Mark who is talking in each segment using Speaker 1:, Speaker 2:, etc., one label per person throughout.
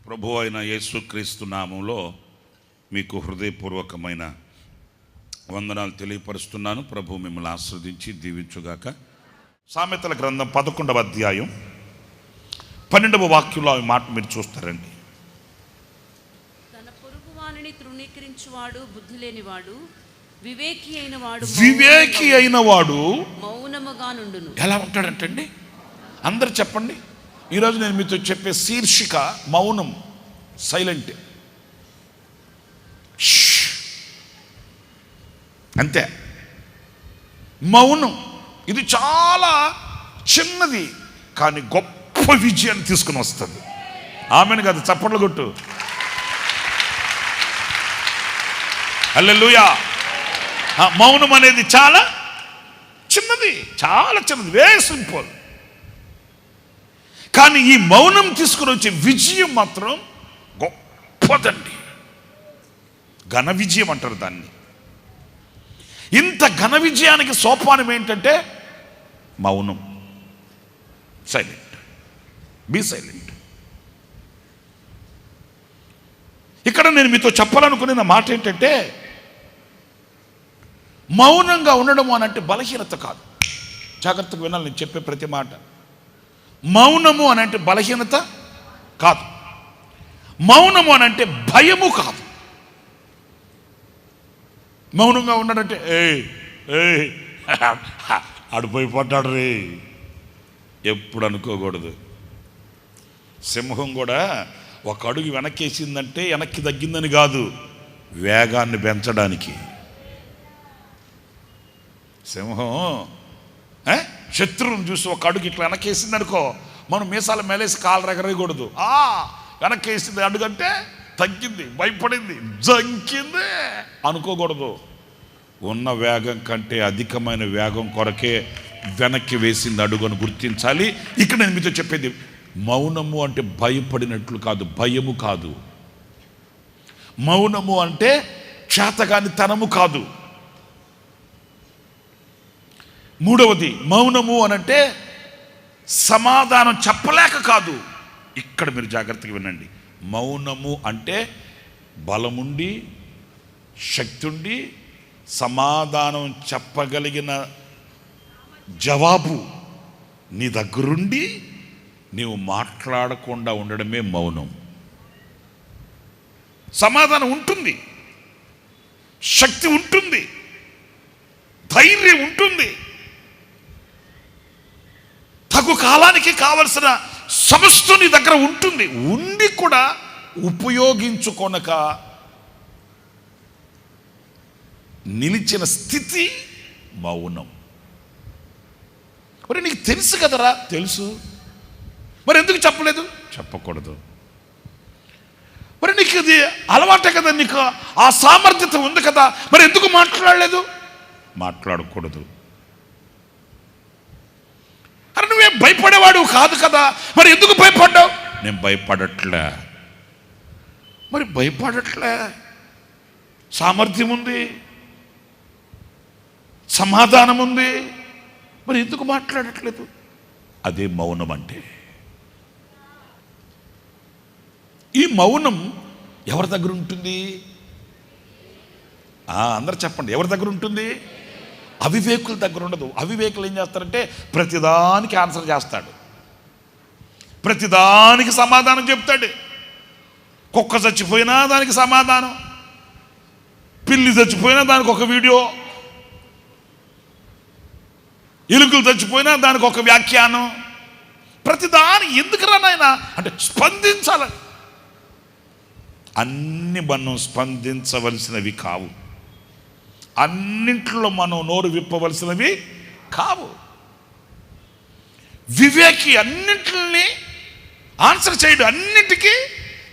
Speaker 1: ప్రభు అయిన యేసుక్రీస్తు నామంలో మీకు హృదయపూర్వకమైన వందనాలు తెలియపరుస్తున్నాను. ప్రభు మిమ్మల్ని ఆశీర్వదించి దీవించుగాక. సామెతల గ్రంథం 11వ అధ్యాయం 12వ వాక్యంలో ఆ మాట మీరు చూస్తారండి.
Speaker 2: తన పొరుగువానిని తృణీకరించువాడు బుద్ధి లేనివాడు, వివేకి అయిన వాడు మౌనముగా నుండును.
Speaker 1: ఎలా ఉంటాడంటండి? అందరు చెప్పండి. ఈరోజు నేను మీతో చెప్పే శీర్షిక మౌనం, సైలెంట్. అంతే. మౌనం ఇది చాలా చిన్నది, కానీ గొప్ప విజయాన్ని తీసుకుని వస్తుంది. ఆమెను కాదు, చప్పట్లు కొట్టు. హల్లెలూయా. మౌనం అనేది చాలా చిన్నది, చాలా చిన్నది, వెరీ సింపుల్. కానీ ఈ మౌనం తీసుకుని వచ్చే విజయం మాత్రం గొప్పదండి. ఘన విజయం అంటారు దాన్ని. ఇంత ఘన విజయానికి సోపానం ఏంటంటే మౌనం, సైలెంట్. Be silent. ఇక్కడ నేను మీతో చెప్పాలనుకునే మాట ఏంటంటే, మౌనంగా ఉండడం అనంటే బలహీనత కాదు. జాగ్రత్తగా వినాలి నేను చెప్పే ప్రతి మాట. మౌనము అనంటే బలహీనత కాదు. మౌనము అనంటే భయము కాదు. మౌనంగా ఉన్నాడంటే అడిపోయి పడ్డాడు రే ఎప్పుడు అనుకోకూడదు. సింహం కూడా ఒక అడుగు వెనక్కేసిందంటే వెనక్కి తగ్గిందని కాదు, వేగాన్ని పెంచడానికి. సింహం శత్రువుని చూసి ఒక అడుగు ఇట్లా వెనక్కేసింది అనుకో, మనం మీసాల మేలేసి కాలు రెగరేయకూడదు. వెనక్కేసింది అడుగంటే తగ్గింది, భయపడింది, జంకింది అనుకోకూడదు. ఉన్న వేగం కంటే అధికమైన వేగం కొరకే వెనక్కి వేసింది అడుగును గుర్తించాలి. ఇక్కడ నేను మీతో చెప్పేది, మౌనము అంటే భయపడినట్లు కాదు, భయము కాదు. మౌనము అంటే చేతగాని తనము కాదు. మూడవది, మౌనము అనంటే సమాధానం చెప్పలేక కాదు. ఇక్కడ మీరు జాగ్రత్తగా వినండి. మౌనము అంటే బలముండి, శక్తి ఉండి, సమాధానం చెప్పగలిగిన జవాబు నీ దగ్గరుండి నీవు మాట్లాడకుండా ఉండడమే మౌనం. సమాధానం ఉంటుంది, శక్తి ఉంటుంది, ధైర్యం ఉంటుంది, తగు కాలానికి కావలసిన సమస్త నీ దగ్గర ఉంటుంది. ఉండి కూడా ఉపయోగించుకొనక నిలిచిన స్థితి మౌనం. మరి నీకు తెలుసు కదరా, తెలుసు, మరి ఎందుకు చెప్పలేదు? చెప్పకూడదు. మరి నీకు ఇది అలవాటే కదా, నీకు ఆ సామర్థ్యత ఉంది కదా, మరి ఎందుకు మాట్లాడలేదు? మాట్లాడకూడదు. అరే నువ్వేం భయపడేవాడు కాదు కదా, మరి ఎందుకు భయపడ్డావు? నేను భయపడట్లే. మరి భయపడట్లే, సామర్థ్యం ఉంది, సమాధానం ఉంది, మరి ఎందుకు మాట్లాడట్లేదు? అదే మౌనం అంటే. ఈ మౌనం ఎవరి దగ్గర ఉంటుంది? అందరు చెప్పండి, ఎవరి దగ్గర ఉంటుంది? అవివేకుల దగ్గర ఉండదు. అవివేకులు ఏం చేస్తారంటే ప్రతిదానికి ఆన్సర్ చేస్తాడు, ప్రతిదానికి సమాధానం చెప్తాడు. కుక్క చచ్చిపోయినా దానికి సమాధానం, పిల్లి చచ్చిపోయినా దానికి ఒక వీడియో, ఎలుకలు చచ్చిపోయినా దానికి ఒక వ్యాఖ్యానం. ప్రతిదాని ఎందుకురా నాయనా అంటే స్పందించాలని. అన్ని మనం స్పందించవలసినవి కావు, అన్నింటిలో మనం నోరు విప్పవలసినవి కావు. వివేకి అన్నింటిని ఆన్సర్ చేయడు, అన్నింటికి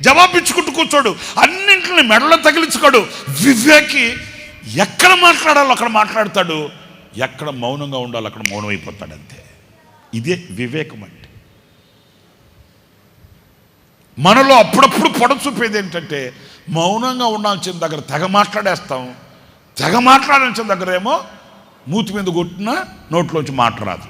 Speaker 1: జవాబిచ్చుకుంటూ కూర్చోడు, అన్నింటిని మెడలో తగిలించుకోడు. వివేకి ఎక్కడ మాట్లాడాలో అక్కడ మాట్లాడతాడు, ఎక్కడ మౌనంగా ఉండాలో అక్కడ మౌనం అయిపోతాడు. అంతే. ఇదే వివేకం అంటే. మనలో అప్పుడప్పుడు పొడ చూపేది ఏంటంటే, మౌనంగా ఉండాల్సిన దగ్గర తెగ మాట్లాడేస్తాం, తెగ మాట్లాడాల్సిన దగ్గర ఏమో మూతి మీద కొట్టినా నోట్లోంచి మాట రాదు.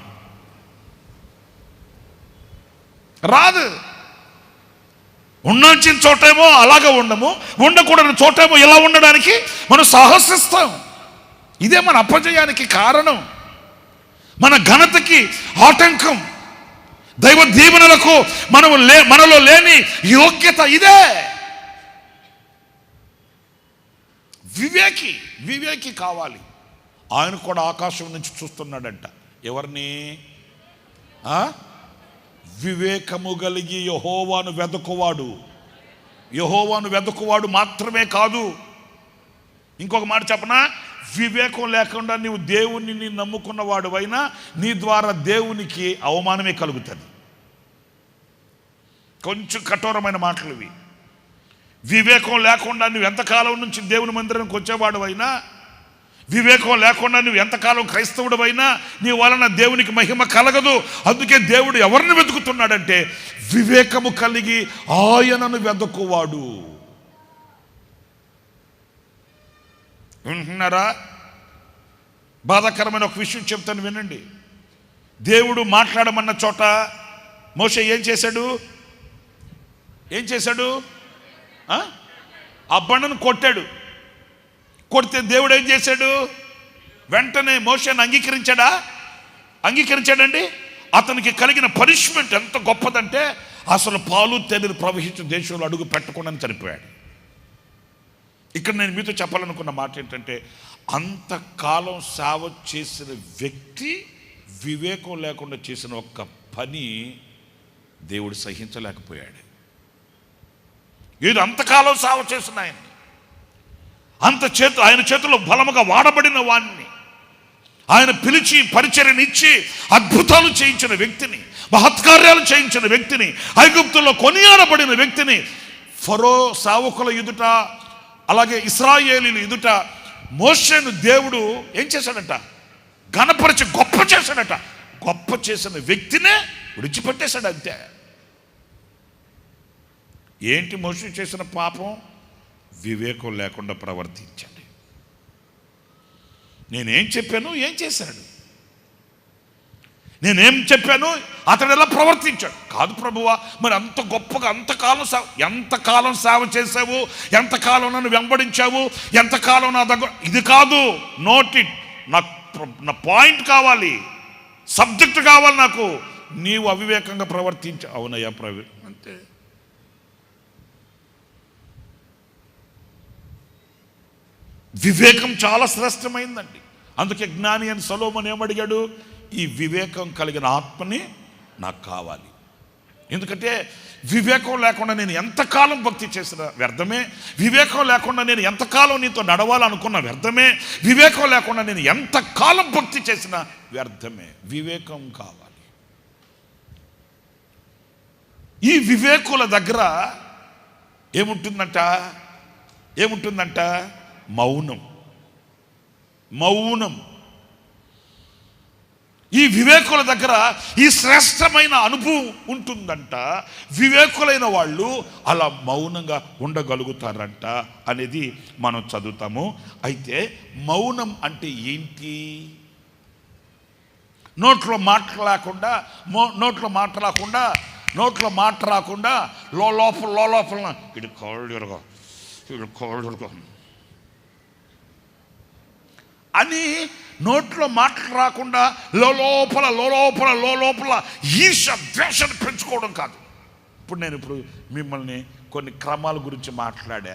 Speaker 1: ఉండాల్సిన చోటేమో అలాగ ఉండము, ఉండకూడని చోటేమో ఇలా ఉండడానికి మనం సాహసిస్తాం. ఇదే మన అపజయానికి కారణం, మన ఘనతకి ఆటంకం, దైవ దీవెనలకు మనలో లేని యోగ్యత ఇదే. వివేకి కావాలి. ఆయన కూడా ఆకాశం నుంచి చూస్తున్నాడంట. ఎవరిని? వివేకము కలిగి యెహోవాను వెదకువాడు మాత్రమే కాదు. ఇంకొక మాట చెప్పనా? వివేకం లేకుండా నీవు దేవుణ్ణి నమ్ముకున్నవాడు అయినా నీ ద్వారా దేవునికి అవమానమే కలుగుతుంది. కొంచెం కఠోరమైన మాటలు ఇవి. వివేకం లేకుండా నువ్వు ఎంతకాలం నుంచి దేవుని మందిరానికి వచ్చేవాడు అయినా, వివేకం లేకుండా నువ్వు ఎంతకాలం క్రైస్తవుడు అయినా నీ వలన దేవునికి మహిమ కలగదు. అందుకే దేవుడు ఎవరిని వెతుకుతున్నాడంటే వివేకము కలిగి ఆయనను వెదకువాడు. వింటున్నారా? బాధాకరమైన ఒక విషయం చెప్తాను, వినండి. దేవుడు మాట్లాడమన్న చోట మోషే ఏం చేశాడు? ఆ బండను కొట్టాడు. కొడితే దేవుడు ఏం చేశాడు? వెంటనే మోషేను అంగీకరించాడండి. అతనికి కలిగిన పనిష్మెంట్ ఎంత గొప్పదంటే అసలు పాలు తేనెలు ప్రవహించిన దేశంలో అడుగు పెట్టకుండా చనిపోయాడు. ఇక్కడ నేను మీతో చెప్పాలనుకున్న మాట ఏంటంటే, అంతకాలం సేవ చేసిన వ్యక్తి వివేకం లేకుండా చేసిన ఒక్క పని దేవుడు సహించలేకపోయాడు. ఏదో అంతకాలం సేవ చేసిన ఆయన చేతిలో బలముగా వాడబడిన వాణ్ణి, ఆయన పిలిచి పరిచర్యనిచ్చి అద్భుతాలు చేయించిన వ్యక్తిని, మహత్కార్యాలు చేయించిన వ్యక్తిని, ఐగుప్తులో కొనియాడబడిన వ్యక్తిని ఫరో సేవకుల ఎదుట, అలాగే ఇశ్రాయేలీయుల ఎదుట మోషేను దేవుడు ఏం చేశాడట? ఘనపరిచి గొప్ప చేశాడట. గొప్ప చేసిన వ్యక్తినే విడిచిపెట్టేశాడు అంతే. ఏంటి మోషే చేసిన పాపం? వివేకం లేకుండా ప్రవర్తించాడు. నేనేం చెప్పాను, ఏం చేశాడు? నేనేం చెప్పాను, అతడు ఎలా ప్రవర్తించాడు? కాదు ప్రభువా, మరి అంత గొప్పగా ఎంతకాలం సేవ చేసావు, ఎంతకాలం నన్ను వెంబడించావు, ఎంతకాలం నా దగ్గర, ఇది కాదు. Note it. నా పాయింట్ కావాలి, సబ్జెక్ట్ కావాలి నాకు. నీవు అవివేకంగా ప్రవర్తించావు. అవునయ్యా అంతే. వివేకం చాలా శ్రేష్టమైందండి. అందుకే జ్ఞాని అని సొలొమోను ఏమడిగాడు? ఈ వివేకం కలిగిన ఆత్మని నాకు కావాలి. ఎందుకంటే వివేకం లేకుండా నేను ఎంతకాలం భక్తి చేసిన వ్యర్థమే, వివేకం లేకుండా నేను ఎంతకాలం నీతో నడవాలనుకున్న వ్యర్థమే, వివేకం లేకుండా నేను ఎంతకాలం భక్తి చేసిన వ్యర్థమే. వివేకం కావాలి. ఈ వివేకుల దగ్గర ఏముంటుందంట? మౌనం. ఈ వివేకుల దగ్గర ఈ శ్రేష్టమైన అనుభవం ఉంటుందంట. వివేకులైన వాళ్ళు అలా మౌనంగా ఉండగలుగుతారంట అనేది మనం చదువుతాము. అయితే మౌనం అంటే ఏంటి? నోట్లో మాట రాకుండా లోపల ఇది కోళ్ళుగా అని నోట్లో మాటలు రాకుండా లోపల ఈర్ష ద్వేషాన్ని పెంచుకోవడం కాదు. ఇప్పుడు మిమ్మల్ని కొన్ని క్రమాల గురించి మాట్లాడా,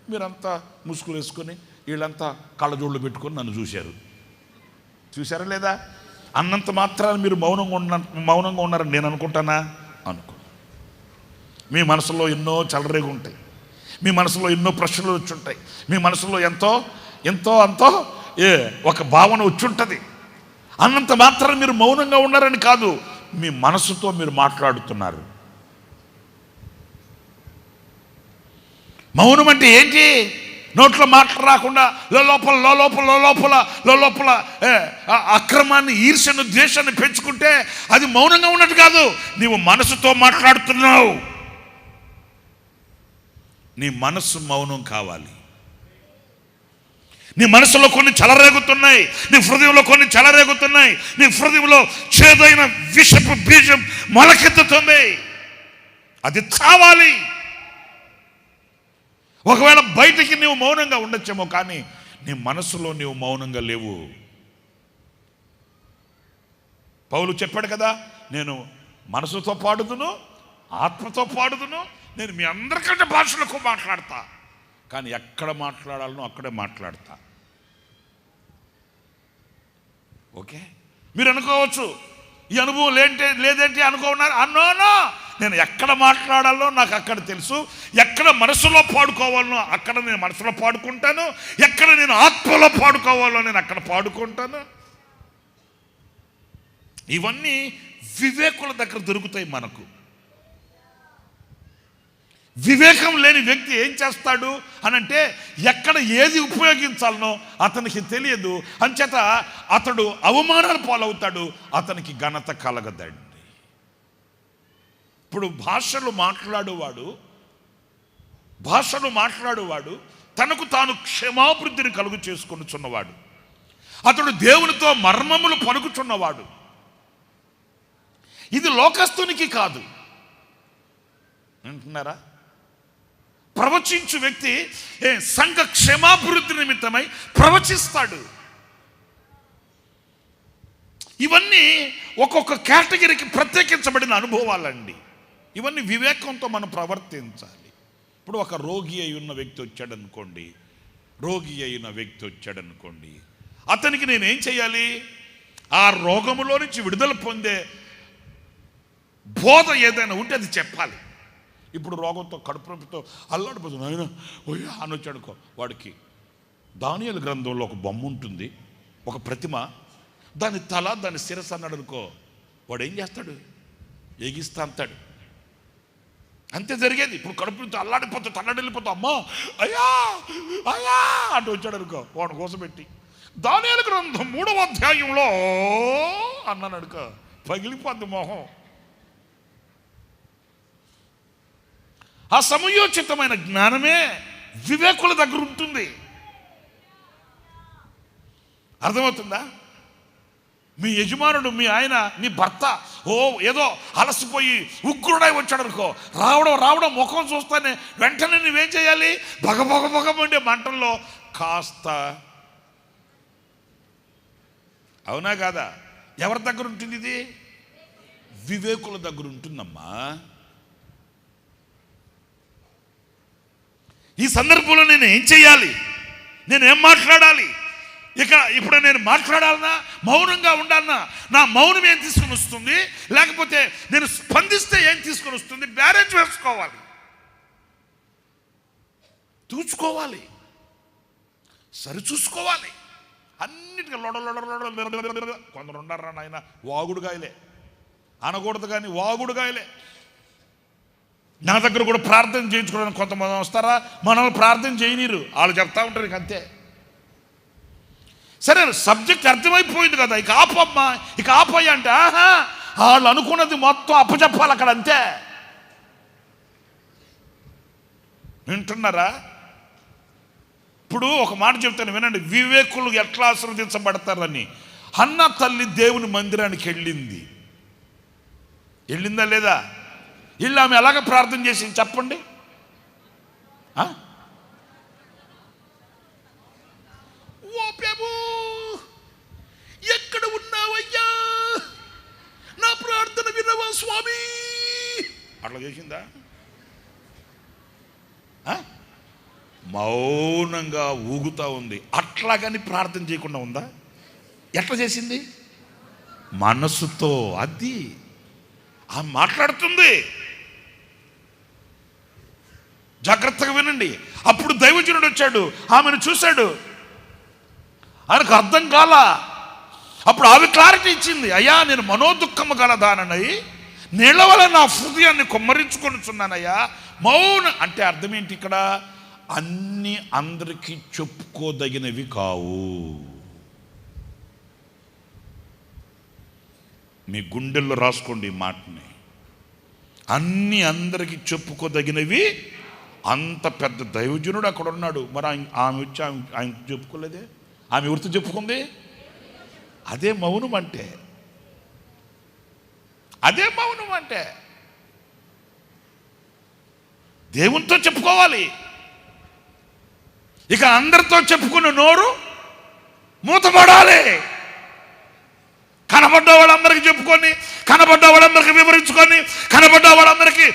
Speaker 1: మీరంతా ముసుగులు వేసుకొని వీళ్ళంతా కళ్ళజోళ్ళు పెట్టుకొని నన్ను చూశారా లేదా? అన్నంత మాత్రాన్ని మీరు మౌనంగా ఉన్నారని నేను అనుకుంటానా? అనుకో. మీ మనసులో ఎన్నో చలరేగు ఉంటాయి, మీ మనసులో ఎన్నో ప్రశ్నలు వచ్చి ఉంటాయి, మీ మనసులో ఎంతో ఒక భావన వచ్చి ఉంటుంది. అన్నంత మాత్రం మీరు మౌనంగా ఉన్నారని కాదు, మీ మనసుతో మీరు మాట్లాడుతున్నారు. మౌనం అంటే ఏంటి? నోట్లో మాటలు రాకుండా లోపల అక్రమాన్ని, ఈర్ష్యను, ద్వేషాన్ని పెంచుకుంటే అది మౌనంగా ఉన్నట్టు కాదు. నీవు మనసుతో మాట్లాడుతున్నావు. నీ మనస్సు మౌనం కావాలి. నీ మనసులో కొన్ని చెలరేగుతున్నాయి, నీ హృదయంలో కొన్ని చెలరేగుతున్నాయి, నీ హృదయంలో చేదైన విషపు బీజం మొలకెత్తుతుంది. అది చావాలి. ఒకవేళ బయటికి నీవు మౌనంగా ఉండొచ్చేమో, కానీ నీ మనసులో నీవు మౌనంగా లేవు. పౌలు చెప్పాడు కదా, నేను మనసుతో పాడుదును, ఆత్మతో పాడుదును, నేను మీ అందరికంటే భాషలకు మాట్లాడతా, కానీ ఎక్కడ మాట్లాడాలనో అక్కడే మాట్లాడతా. ఓకే, మీరు అనుకోవచ్చు ఈ అనుభవం లేదేంటి అనుకున్నారు. అన్నోనో, నేను ఎక్కడ మాట్లాడాలో నాకు అక్కడ తెలుసు, ఎక్కడ మనసులో పాడుకోవాలనో అక్కడ నేను మనసులో పాడుకుంటాను, ఎక్కడ నేను ఆత్మలో పాడుకోవాలో నేను అక్కడ పాడుకుంటాను. ఇవన్నీ వివేకుల దగ్గర దొరుకుతాయి మనకు. వివేకం లేని వ్యక్తి ఏం చేస్తాడు అనంటే, ఎక్కడ ఏది ఉపయోగించాలనో అతనికి తెలియదు, అంచేత అతడు అవమానాలు పాలవుతాడు, అతనికి ఘనత కలగదండి. ఇప్పుడు భాషలు మాట్లాడువాడు తనకు తాను క్షమాభివృద్ధిని కలుగు చేసుకొనుచున్నవాడు, అతడు దేవునితో మర్మములు పలుకుచున్నవాడు. ఇది లోకస్తునికి కాదు, అంటున్నారా? ప్రవచించు వ్యక్తి సంఘ క్షమాభివృద్ధి నిమిత్తమై ప్రవచిస్తాడు. ఇవన్నీ ఒక్కొక్క కేటగిరీకి ప్రత్యేకించబడిన అనుభవాలండి. ఇవన్నీ వివేకంతో మనం ప్రవర్తించాలి. ఇప్పుడు ఒక రోగి అయిన వ్యక్తి వచ్చాడనుకోండి, అతనికి నేనేం చేయాలి? ఆ రోగములో నుంచి విడుదల పొందే బోధ ఏదైనా ఉంటే అది చెప్పాలి. ఇప్పుడు రోగంతో కడుపు నొప్పితో అల్లాడిపోతుంది, ఆయన ఓయ్యా అని వచ్చాడుకో, వాడికి దానియేలు గ్రంథంలో ఒక బొమ్మ ఉంటుంది, ఒక ప్రతిమ, దాని తల దాని శిరస్సు అన్నాడు అనుకో, వాడు ఏం చేస్తాడు? ఎగిస్తా అంటాడు. అంతే జరిగేది. ఇప్పుడు కడుపుతో అల్లాడిపోతా తల్లడిల్లిపోతా, అమ్మా అయ్యా అయ్యా అంటూ వచ్చాడు అనుకో, వాడు కోసం పెట్టి దానియేలు గ్రంథం 3వ అధ్యాయంలో అన్నాను అనుకో, పగిలిపోద్ది మొహం. ఆ సమయోచితమైన జ్ఞానమే వివేకుల దగ్గర ఉంటుంది. అర్థమవుతుందా? మీ యజమానుడు, మీ ఆయన, నీ భర్త ఏదో అలసిపోయి ఉగ్రుడై వచ్చాడు అనుకో, రావడం ముఖం చూస్తానే వెంటనే నువ్వేం చేయాలి? భగమండే మంటల్లో కాస్త, అవునా కాదా? ఎవరి దగ్గర ఉంటుంది ఇది? వివేకుల దగ్గర ఉంటుందమ్మా. ఈ సందర్భంలో నేను ఏం చేయాలి? నేనేం మాట్లాడాలి? ఇప్పుడు నేను మాట్లాడాలన్నా మౌనంగా ఉండాలన్నా నా మౌనం ఏం తీసుకొని వస్తుంది, లేకపోతే నేను స్పందిస్తే ఏం తీసుకొని వస్తుంది? బ్యారేజ్ వేసుకోవాలి, తూచుకోవాలి, సరిచూసుకోవాలి. అన్నిటికీ కొందరు ఉండారా నాయన, వాగుడుగాయలే అనకూడదు, కానీ వాగుడుగాయలే. నా దగ్గర కూడా ప్రార్థన చేయించుకోవడానికి కొంతమంది వస్తారా, మనల్ని ప్రార్థన చేయనీరు, వాళ్ళు చెప్తా ఉంటారు. ఇక అంతే. సరే, సబ్జెక్ట్ అర్థమైపోయింది కదా, ఇక ఆపమ్మా, ఇక ఆపయ్య అంటే వాళ్ళు అనుకున్నది మొత్తం అప్పచెప్పాలి అక్కడ, అంతే. వింటున్నారా? ఇప్పుడు ఒక మాట చెప్తాను వినండి, వివేకులు ఎట్లా ఆశీర్వదించబడతారని. హన్నా తల్లి దేవుని మందిరానికి వెళ్ళిందా లేదా? వీళ్ళు ఆమె ఎలాగ ప్రార్థన చేసింది చెప్పండి? ఓ ప్రభు, ఎక్కడ ఉన్నావయ్యా, నా ప్రార్థన వినవా స్వామి, అట్లా చేసిందా? మౌనంగా ఊగుతా ఉంది. అట్లాగని ప్రార్థన చేయకుండా ఉందా? ఎట్లా చేసింది? మనసుతో. అది మాట్లాడుతుంది. జాగ్రత్తగా వినండి. అప్పుడు దైవజనుడు వచ్చాడు, ఆమెను చూశాడు, ఆయనకు అర్థం కాల. అప్పుడు ఆమె క్లారిటీ ఇచ్చింది, అయ్యా నేను మనోదుఖము గలదానై నీళ్ళ వల్ల నా హృదయాన్ని కొమ్మరించుకొనుచున్నానయ్యా. మౌన అంటే అర్థం ఏంటి? ఇక్కడ అన్ని అందరికీ చెప్పుకోదగినవి కావు. మీ గుండెల్లో రాసుకోండి ఈ మాటని. అన్ని అందరికీ చెప్పుకోదగినవి. అంత పెద్ద దైవజనుడు అక్కడ ఉన్నాడు, మరి ఆమె వచ్చి ఆయన చెప్పుకోలేదే? ఆమె ఎవరితో చెప్పుకుంది? అదే మౌనం అంటే. అదే మౌనం అంటే. దేవునితో చెప్పుకోవాలి. ఇక అందరితో చెప్పుకున్న నోరు మూతపడాలి. కనబడ్డ వాళ్ళందరికీ చెప్పుకొని, కనబడ్డ వాళ్ళందరికీ వివరించుకొని, కనబడ్డ వాళ్ళందరికీ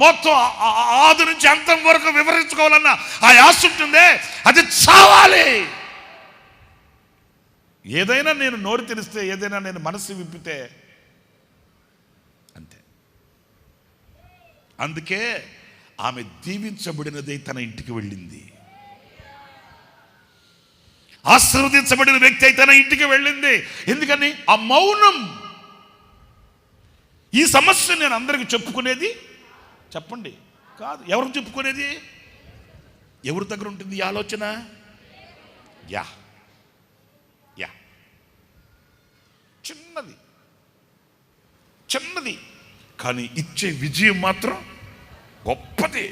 Speaker 1: మొత్తం ఆది నుంచి అంతం వరకు వివరించుకోవాలన్న ఆ ఆశ ఉంటుందే, అది చావాలి. ఏదైనా నేను నోరు తెరిస్తే, ఏదైనా నేను మనసు విప్పితే అంతే. అందుకే ఆమె దీవించబడినదై తన ఇంటికి వెళ్ళింది. ఆశీర్వదించబడిన వ్యక్తి అయితే తన ఇంటికి వెళ్ళింది. ఎందుకని? ఆ మౌనం. ఈ సమస్య నేను అందరికి చెప్పుకునేది చెప్పండి కాదు. ఎవరికి చెప్పుకునేది? ఎవరి దగ్గర ఉంటుంది ఈ ఆలోచన? యా యా చిన్నది చిన్నది, కానీ ఇచ్చే విజయం మాత్రం గొప్పది.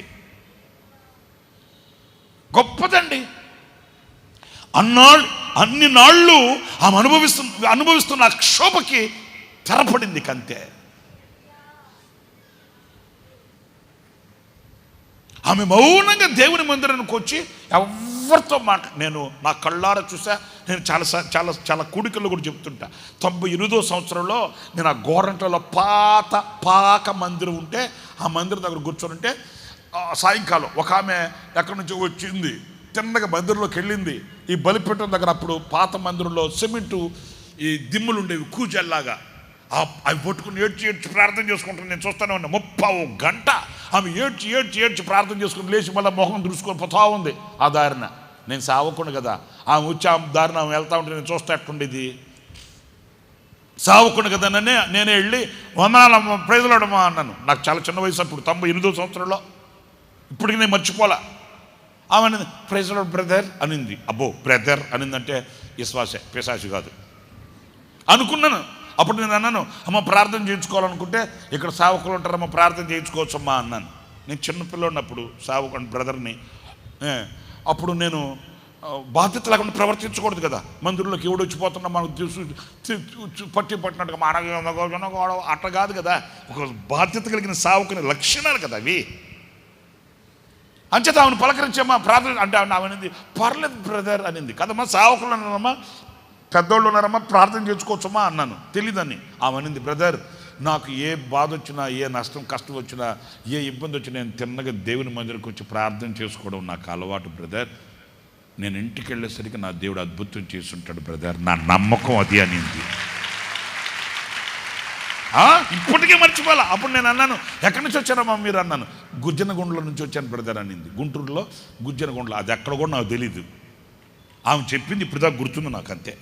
Speaker 1: గొప్పదండి. అన్ని నాళ్ళు ఆమె అనుభవిస్తున్న ఆ క్షోభకి తెరపడింది కంతే. ఆమె మౌనంగా దేవుని మందిరానికి వచ్చి ఎవరితో నేను నా కళ్ళారా చూసా. నేను చాలా చాలా చాలా కూడికల్లో కూడా చెప్తుంటా. 98వ సంవత్సరంలో నేను ఆ గోరంటలో పాక మందిరం ఉంటే, ఆ మందిరం దగ్గర కూర్చొని ఉంటే సాయంకాలం ఒక ఆమె ఎక్కడి నుంచో వచ్చింది, తిన్నగా మందిరంలోకి వెళ్ళింది. ఈ బలిపీఠం దగ్గర అప్పుడు పాత మందిరంలో సిమెంటు ఈ దిమ్ములు ఉండేవి, కూజల్లాగా. అవి పట్టుకుని ఏడ్చి ప్రార్థన చేసుకుంటాను. నేను చూస్తూనే ఉన్నా 30 గంట ఆమె ఏడ్చి ప్రార్థన చేసుకుని లేచి మళ్ళీ మొహం దురుచుకొని పోతా ఉంది ఆ దారిన. నేను సావకుండా కదా, ఆమె వచ్చి ఆ దారిన ఆమె వెళ్తా ఉంటే నేను చూస్తే ఎట్టుండేది. సావకుండా కదా నేనే వెళ్ళి వందనాలమ్మ ప్రైజులాడమ్మా అన్నాను. నాకు చాలా చిన్న వయసు అప్పుడు, 98వ సంవత్సరంలో. ఇప్పటికి నేను మర్చిపోలా. ఆమె అనింది ప్రైజులాడ్ బ్రదర్ అనింది. అబ్బో బ్రదర్ అనిందంటే విశ్వాసే, పిశాచి కాదు అనుకున్నాను. అప్పుడు నేను అన్నాను, అమ్మ ప్రార్థన చేయించుకోవాలనుకుంటే ఇక్కడ సేవకులు ఉంటారమ్మ, ప్రార్థన చేయించుకోవచ్చమ్మా అన్నాను. నేను చిన్నపిల్లన్నప్పుడు సేవకుని బ్రదర్ని. అప్పుడు నేను బాధ్యత లేకుండా ప్రవర్తించకూడదు కదా. మందిరంలోకి ఎవడు వచ్చిపోతున్నా మనకు పట్టినట్టుగా మన అట్ట కాదు కదా. ఒక బాధ్యత కలిగిన సేవకుని లక్షణాలు కదా అవి. అంచేత ఆమెను పలకరించమ్మా ప్రార్థన అంటే ఆమెనింది పర్లేదు బ్రదర్ అనింది. కదమ్మా సేవకులు అన్నారమ్మా, పెద్దోళ్ళు ఉన్నారమ్మా, ప్రార్థన చేసుకోవచ్చమ్మా అన్నాను. తెలియదని ఆమె అనింది, బ్రదర్ నాకు ఏ బాధ వచ్చినా, ఏ నష్టం కష్టం వచ్చినా, ఏ ఇబ్బంది వచ్చినా నేను తిన్నగా దేవుని మందిరికి వచ్చి ప్రార్థన చేసుకోవడం నాకు అలవాటు బ్రదర్. నేను ఇంటికి వెళ్ళేసరికి నా దేవుడు అద్భుతం చేసి ఉంటాడు బ్రదర్, నా నమ్మకం అది అనింది. ఇప్పటికే మర్చిపోలే. అప్పుడు నేను అన్నాను, ఎక్కడి నుంచి వచ్చారమ్మా మీరు అన్నాను. గుజ్జనగుండలో నుంచి వచ్చాను బ్రదర్ అనింది. గుంటూరులో గుజ్జనగుండలో, అది ఎక్కడ కూడా నాకు తెలీదు. ఆమె చెప్పింది ఇప్పుడు దాకా గుర్తుంది నాకు అంతే.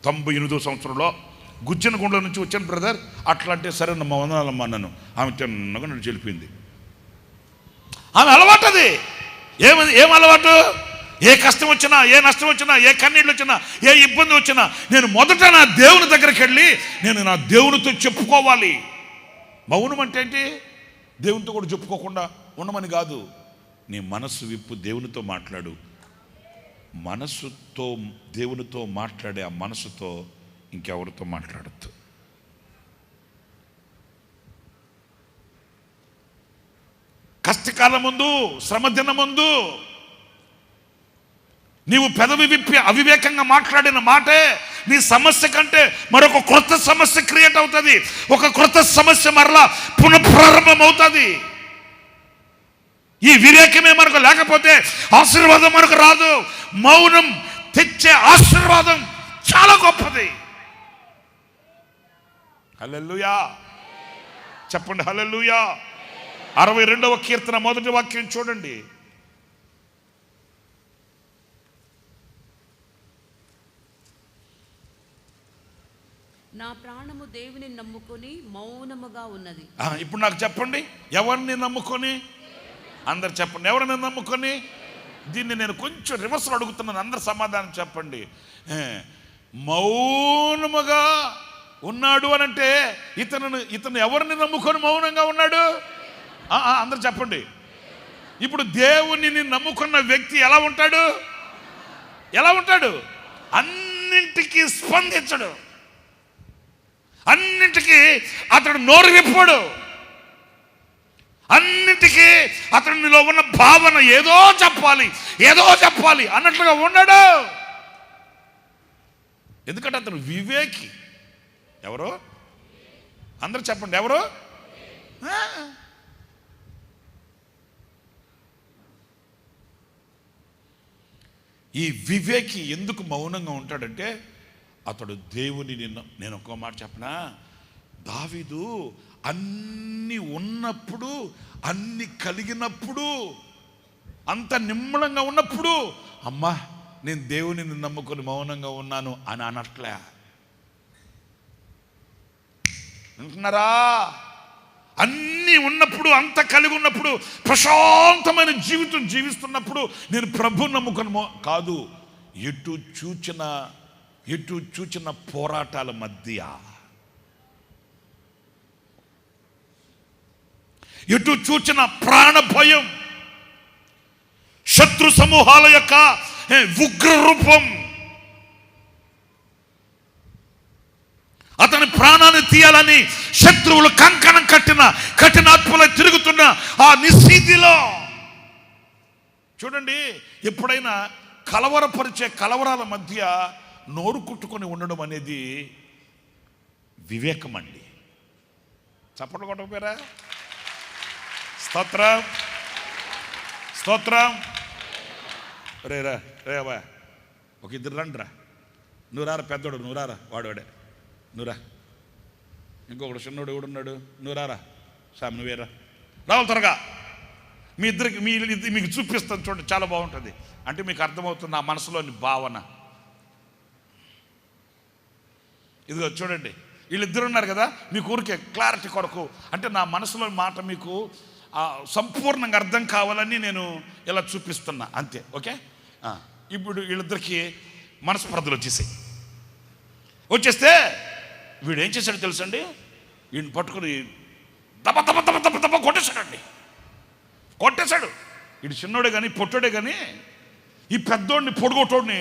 Speaker 1: 98వ సంవత్సరంలో గుజ్జనగుండలో నుంచి వచ్చాను బ్రదర్. అట్లా అంటే సరే నమ్మ వందనాలమ్మా అన్నాను. ఆమె చిన్నగా నన్ను చెలిపింది. ఆమె అలవాటు అది. ఏం అలవాటు? ఏ కష్టం వచ్చినా, ఏ నష్టం వచ్చినా, ఏ కన్నీళ్ళు వచ్చినా, ఏ ఇబ్బంది వచ్చినా నేను మొదట నా దేవుని దగ్గరికి వెళ్ళి నేను నా దేవునితో చెప్పుకోవాలి. మౌనం అంటే ఏంటి? దేవునితో కూడా చెప్పుకోకుండా ఉండమని కాదు. నీ మనస్సు విప్పు, దేవునితో మాట్లాడు. మనస్సుతో దేవునితో మాట్లాడే ఆ మనసుతో ఇంకెవరితో మాట్లాడద్దు. కష్టకాలం ముందు, శ్రమదిన ముందు నీవు పెదవి విప్పి అవివేకంగా మాట్లాడిన మాటే నీ సమస్య కంటే మరొక క్రొత్త సమస్య క్రియేట్ అవుతుంది. ఒక క్రొత్త సమస్య మరలా పునఃప్రారంభం అవుతుంది. ఈ వివేకమే మనకు లేకపోతే ఆశీర్వాదం మనకు రాదు. మౌనం తెచ్చే ఆశీర్వాదం చాలా గొప్పది. హల్లెలూయా చెప్పండి, హల్లెలూయా. 62వ కీర్తన 1వ వాక్యం చూడండి.
Speaker 2: నా ప్రాణము దేవుని నమ్ముకొని మౌనముగా ఉన్నది.
Speaker 1: ఇప్పుడు నాకు చెప్పండి, ఎవరిని నమ్ముకొని? అందరు చెప్పండి, ఎవరిని నమ్ముకొని? దీన్ని నేను కొంచెం రివర్స్లో అడుగుతున్నాను, అందరు సమాధానం చెప్పండి. మౌనముగా ఉన్నాడు అని అంటే ఇతను ఎవరిని నమ్ముకొని మౌనంగా ఉన్నాడు? అందరు చెప్పండి. ఇప్పుడు దేవునిని నమ్ముకున్న వ్యక్తి ఎలా ఉంటాడు? ఎలా ఉంటాడు? అన్నింటికీ స్పందించడు, అన్నింటికీ అతడు నోరు విప్పడు, అన్నింటికీ మట్టికి అతనిలో ఉన్న భావన ఏదో చెప్పాలి అన్నట్లుగా ఉన్నాడు. ఎందుకంటే అతను వివేకి. ఎవరు? అందరూ చెప్పండి, ఎవరు? ఈ వివేకి ఎందుకు మౌనంగా ఉంటాడంటే అతడు దేవుని నేను ఒక్క మాట చెప్పనా, దావీదు అన్ని ఉన్నప్పుడు, అన్ని కలిగినప్పుడు, అంత నిమ్మలంగా ఉన్నప్పుడు అమ్మా నేను దేవుని నమ్ముకొని మౌనంగా ఉన్నాను అని అనట్లే. అంటున్నారా? అన్నీ ఉన్నప్పుడు, అంత కలిగి ఉన్నప్పుడు, ప్రశాంతమైన జీవితం జీవిస్తున్నప్పుడు నేను ప్రభు నమ్ముకొని కాదు. ఎటు చూచిన పోరాటాల మధ్య, ఎటు చూచిన ప్రాణ భయం, శత్రు సమూహాల యొక్క ఉగ్ర రూపం, అతని ప్రాణాన్ని తీయాలని శత్రువులు కంకణం కఠినాత్మలో తిరుగుతున్న ఆ నిశ్స్థితిలో చూడండి, ఎప్పుడైనా కలవరపరిచే కలవరాల మధ్య నోరు కుట్టుకొని ఉండడం అనేది వివేకం అండి. చప్పట్లు కొట్టకపోయారా? స్తోత్రం, స్తోత్రం. రేరా రేవా ఒక ఇద్దరు రండిరా, నువ్వు రారా, పెద్దోడు నువ్వు రారా, వాడే నువ్వురా, ఇంకొకడు చిన్నోడు ఎవడున్నాడు, నువ్వు రారా, సామి నువ్వేరా, రావాలి త్వరగా. మీ ఇద్దరికి మీకు చూపిస్తాను చూడండి, చాలా బాగుంటుంది. అంటే మీకు అర్థమవుతుంది నా మనసులోని భావన. ఇదిగో చూడండి, వీళ్ళిద్దరు ఉన్నారు కదా, మీకు ఊరికే క్లారిటీ కొరకు, అంటే నా మనసులోని మాట మీకు సంపూర్ణంగా అర్థం కావాలని నేను ఇలా చూపిస్తున్నా అంతే. ఓకే, ఇప్పుడు వీళ్ళిద్దరికి మనస్పర్ధలు వచ్చేస్తే వీడు ఏం చేశాడు తెలుసండి, వీడిని పట్టుకుని దబ దబ దబ దబ దబ కొట్టేశాడు. వీడు చిన్నోడే కానీ పొట్టోడే కానీ ఈ పెద్దోడిని పొడుగొట్టోడిని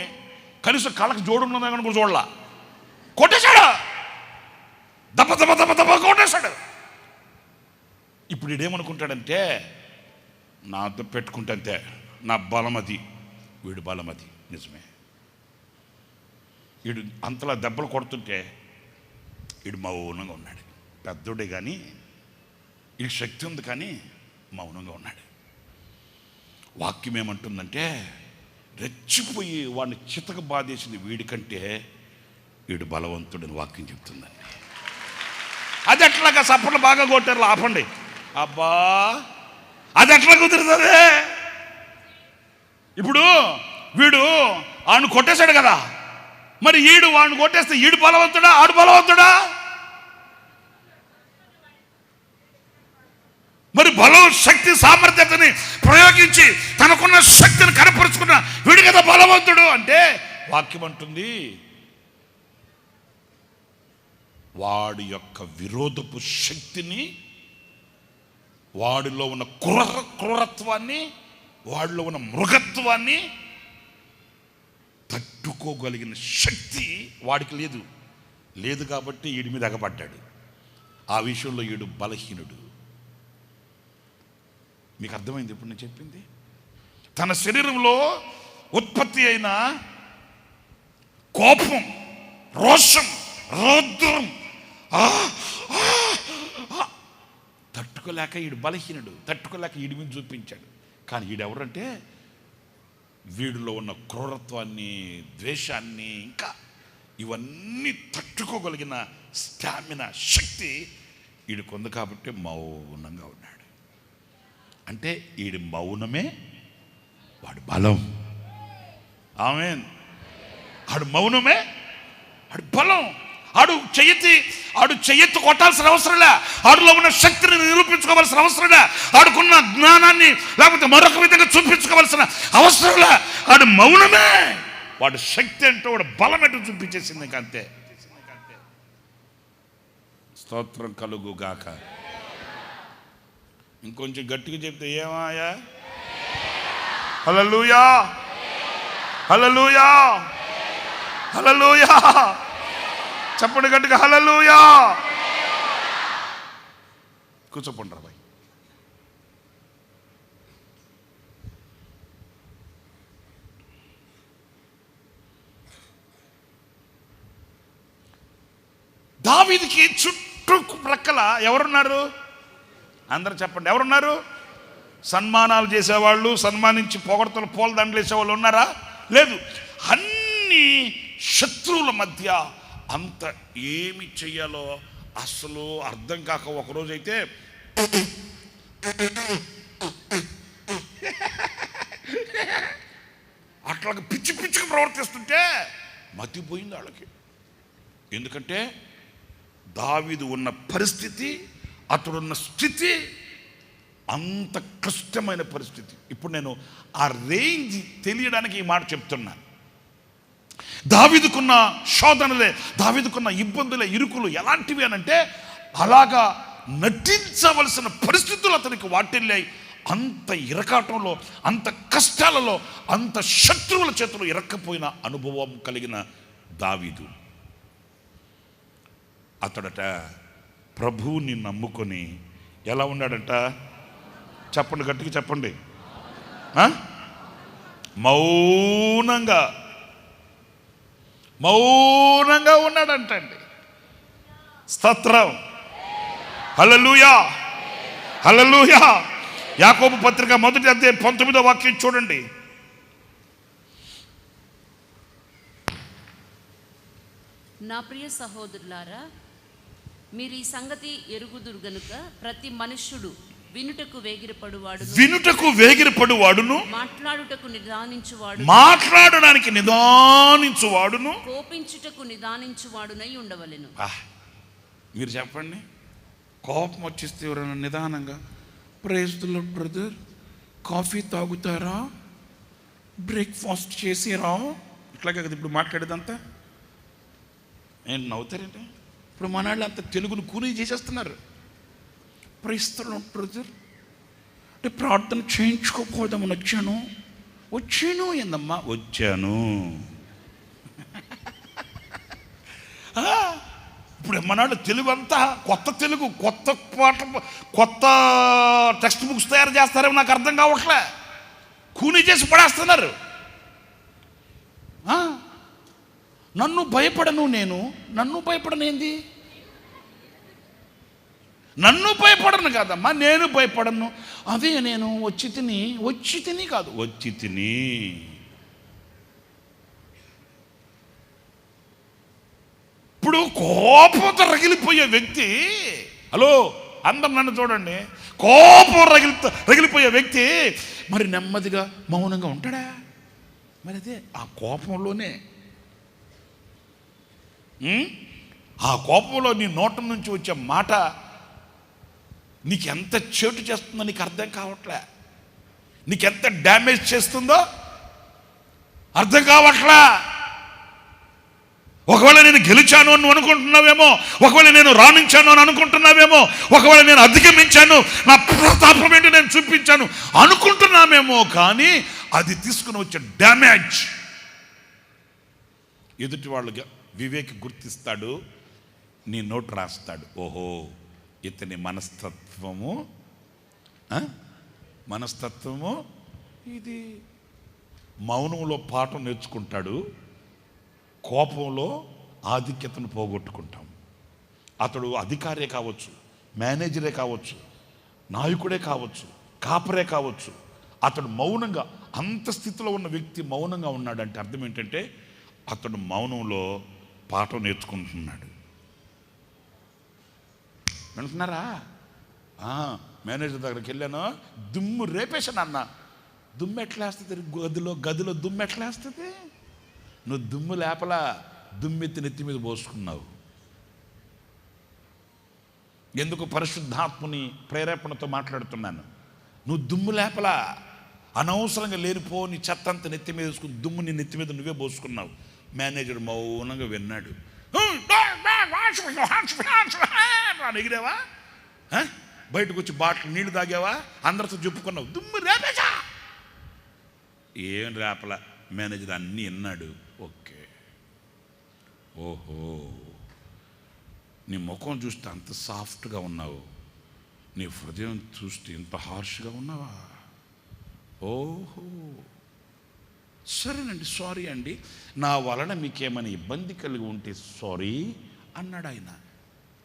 Speaker 1: కనీసం కళ్ళకి జోడున్నదా కానీ కూడా చూడలా, కొట్టేశాడు. దబ దబ దబ దబ కొట్టేశాడు. ఇప్పుడు వీడేమనుకుంటాడంటే నాతో పెట్టుకుంటే అంతే, నా బలం అది, వీడు బలం అది. నిజమే, వీడు అంతలా దెబ్బలు కొడుతుంటే వీడు మౌనంగా ఉన్నాడు. పెద్దోడే కానీ వీడికి శక్తి ఉంది కానీ మౌనంగా ఉన్నాడు. వాక్యం ఏమంటుందంటే రెచ్చిపోయి వాడిని చితక బాధేసింది వీడికంటే వీడు బలవంతుడని వాక్యం చెప్తుందండి. అది ఎట్లాగా సప్పట్లు బాగా కొట్టారు, ఆపండి. అబ్బా అది ఎట్లా కుదురుతుంది? ఇప్పుడు వీడు ఆడు కొట్టేశాడు కదా, మరి ఈడు వాడిని కొట్టేస్తే ఈడు బలవంతుడా ఆడు బలవంతుడా? మరి బలం శక్తి సామర్థ్యతని ప్రయోగించి తనకున్న శక్తిని కనపరుచుకున్న వీడు కదా బలవంతుడు. అంటే వాక్యం అంటుంది వాడి యొక్క విరోధపు శక్తిని, వాడిలో ఉన్న క్రూరత్వాన్ని, వాడిలో ఉన్న మృగత్వాన్ని తట్టుకోగలిగిన శక్తి వాడికి లేదు కాబట్టి వీడి మీద ఎగబడ్డాడు. ఆ విషయంలో వీడు బలహీనుడు. మీకు అర్థమైంది ఇప్పుడు నేను చెప్పింది? తన శరీరంలో ఉత్పత్తి అయిన కోపం, రోషం, రౌద్రం తట్టుకోలేక వీడు బలహీనుడు, తట్టుకోలేక వీడి మీద చూపించాడు. కానీ వీడెవరంటే వీడిలో ఉన్న క్రూరత్వాన్ని, ద్వేషాన్ని, ఇంకా ఇవన్నీ తట్టుకోగలిగిన స్టామినా, శక్తి వీడికి ఉంది కాబట్టి మౌనంగా ఉన్నాడు. అంటే వీడి మౌనమే వాడి బలం. ఆమేన్. ఆడు మౌనమే ఆడు బలం. ఆడు చెయ్యెత్తి కొట్టాల్సిన అవసరంలే, ఆడులో ఉన్న శక్తిని నిరూపించుకోవాల్సిన అవసరంలే, ఆడుకున్న జ్ఞానాన్ని లేకపోతే మరొక విధంగా చూపించుకోవాల్సిన అవసరంలే. ఆడు మౌనమే వాడు శక్తి అంటే, వాడు బలం ఏంటో చూపించేసింది. అంతే. స్తోత్రం కలుగుగాక. ఇంకొంచెం గట్టిగా చెప్తే ఏమాయా? హల్లెలూయా, హల్లెలూయా, హల్లెలూయా. చెప్పండి గట్టిగా, హల్లెలూయా. కూర్చోపోండి రాబాయ్. దావీదుకి చుట్టూ ప్రక్కల ఎవరున్నారు? అందరూ చెప్పండి, ఎవరున్నారు? సన్మానాలు చేసేవాళ్ళు, సన్మానించి పొగడతలు పూలదండలు వేసేవాళ్ళు ఉన్నారా? లేదు. అన్ని శత్రువుల మధ్య అంత ఏమి చెయ్యాలో అసలు అర్థం కాక ఒకరోజైతే అట్లా పిచ్చి పిచ్చిగా ప్రవర్తిస్తుంటే మతిపోయింది వాళ్ళకి. ఎందుకంటే దావీదు ఉన్న పరిస్థితి, అతడున్న స్థితి అంత కష్టమైన పరిస్థితి. ఇప్పుడు నేను ఆ రేంజ్ తెలియడానికి ఈ మాట చెప్తున్నా. దావీదుకున్న శోధనలే, దావీదుకున్న ఇబ్బందులే, ఇరుకులు ఎలాంటివి అనంటే అలాగా నటించవలసిన పరిస్థితులు అతనికి వాటిల్లాయి. అంత ఇరకాటంలో, అంత కష్టాలలో, అంత శత్రువుల చేతులు ఇరక్కపోయిన అనుభవం కలిగిన దావీదు అతడట ప్రభువుని నమ్ముకొని ఎలా ఉన్నాడంట? చెప్పండి, గట్టిగా చెప్పండి. మౌనంగా ఉన్నాడంటండి. స్తోత్రం, హల్లెలూయా, హల్లెలూయా. యాకోబు పత్రిక 1వ అధ్యాయం 19వ వాక్యం చూడండి.
Speaker 2: నా ప్రియ సహోదరులారా, మీరు ఈ సంగతి ఎరుగుదురు గనుక ప్రతి మనుష్యుడు వినుటకు వేగిరపడువాడును, మాట్లాడడానికి నిదానించువాడును,
Speaker 3: కోపించుటకు నిదానించువాడునై ఉండవలెను.
Speaker 1: మీరు చెప్పండి, కోపం వచ్చేస్తే ఎవరైనా నిదానంగా, praise the Lord brother, coffee తాగుతారా, బ్రేక్ఫాస్ట్ చేసిరా, ఇట్లాగే కదా ఇప్పుడు మాట్లాడేదంతా. ఏంటి నవ్వుతారంటే? ఇప్పుడు మన వాళ్ళు అంత తెలుగును కూనీ చేసేస్తున్నారు. ప్రైజ్ ది లార్డ్ బ్రదర్ అంటే ప్రార్థన చేయించుకోపోదామని వచ్చాను ఏందమ్మా, వచ్చాను. ఇప్పుడు మనాడు తెలుగు అంతా కొత్త తెలుగు, కొత్త పాట, కొత్త టెక్స్ట్ బుక్స్ తయారు చేస్తారేమో నాకు అర్థం కావట్లే. కూనీ చేసి పడేస్తున్నారు. నన్ను భయపడను ఏంది? నన్ను భయపడను కాదమ్మా, నేను భయపడను. అదే నేను వచ్చి తిని కాదు, వచ్చి తిని. ఇప్పుడు కోపంతో రగిలిపోయే వ్యక్తి, హలో అందరు నన్ను చూడండి, కోపం రగిలిపోయే వ్యక్తి మరి నెమ్మదిగా మౌనంగా ఉంటాడా? మరి అదే ఆ కోపంలోనే, ఆ కోపంలో నీ నోట నుంచి వచ్చే మాట నీకెంత చేటు చేస్తుందో నీకు అర్థం కావట్లే, నీకెంత డ్యామేజ్ చేస్తుందో అర్థం కావట్లే. ఒకవేళ నేను గెలిచాను అని అనుకుంటున్నావేమో, ఒకవేళ నేను రాణించాను అని అనుకుంటున్నావేమో, ఒకవేళ నేను అధిగమించాను, నా ప్రతాపం ఏంటి నేను చూపించాను అనుకుంటున్నామేమో, కానీ అది తీసుకుని వచ్చే డ్యామేజ్ ఎదుటి వాళ్ళుగా వివేక్ గుర్తిస్తాడు, నీ నోటు రాస్తాడు. ఓహో, ఇతని మనస్తత్వము ఇది. మౌనంలో పాఠం నేర్చుకుంటాడు, కోపంలో ఆధిక్యతను పోగొట్టుకుంటాం. అతడు అధికారే కావచ్చు, మేనేజరే కావచ్చు, నాయకుడే కావచ్చు, కాపరే కావచ్చు. అతడు మౌనంగా, అంత స్థితిలో ఉన్న వ్యక్తి మౌనంగా ఉన్నాడంటే అర్థం ఏంటంటే అతడు మౌనంలో పాఠం నేర్చుకుంటున్నాడు. వింటున్నారా? మేనేజర్ దగ్గరికి వెళ్ళాను, దుమ్ము రేపేశాను అన్న. దుమ్ము ఎట్లా వేస్తుంది? గదిలో దుమ్ము ఎట్లా వేస్తుంది? నువ్వు దుమ్ము లేపలా, దుమ్మెత్తి నెత్తి మీద పోసుకున్నావు. ఎందుకు? పరిశుద్ధాత్ముని ప్రేరేపణతో మాట్లాడుతున్నాను. నువ్వు దుమ్ము లేపలా, అనవసరంగా లేనిపోని చెత్తంత నెత్తి మీద వేసుకుని దుమ్ము నీ నెత్తి మీద నువ్వే పోసుకున్నావు. మేనేజర్ మౌనంగా విన్నాడు. ఎగిరావా? బయటకు వచ్చి బాటిల్ నీళ్లు తాగావా? అందరితో చెప్పుకున్నావు, దుమ్ము రేపేసా. ఏం రేపలా? మేనేజర్ అన్నీ విన్నాడు. ఓకే, ఓహో, నీ ముఖం చూస్తే అంత సాఫ్ట్గా ఉన్నావు, నీ హృదయం చూస్తే ఇంత హార్ష్గా ఉన్నావా? ఓహో, సరేనండి, సారీ అండి, నా వలన మీకేమైనా ఇబ్బంది కలిగి ఉంటే సారీ అన్నాడు ఆయన.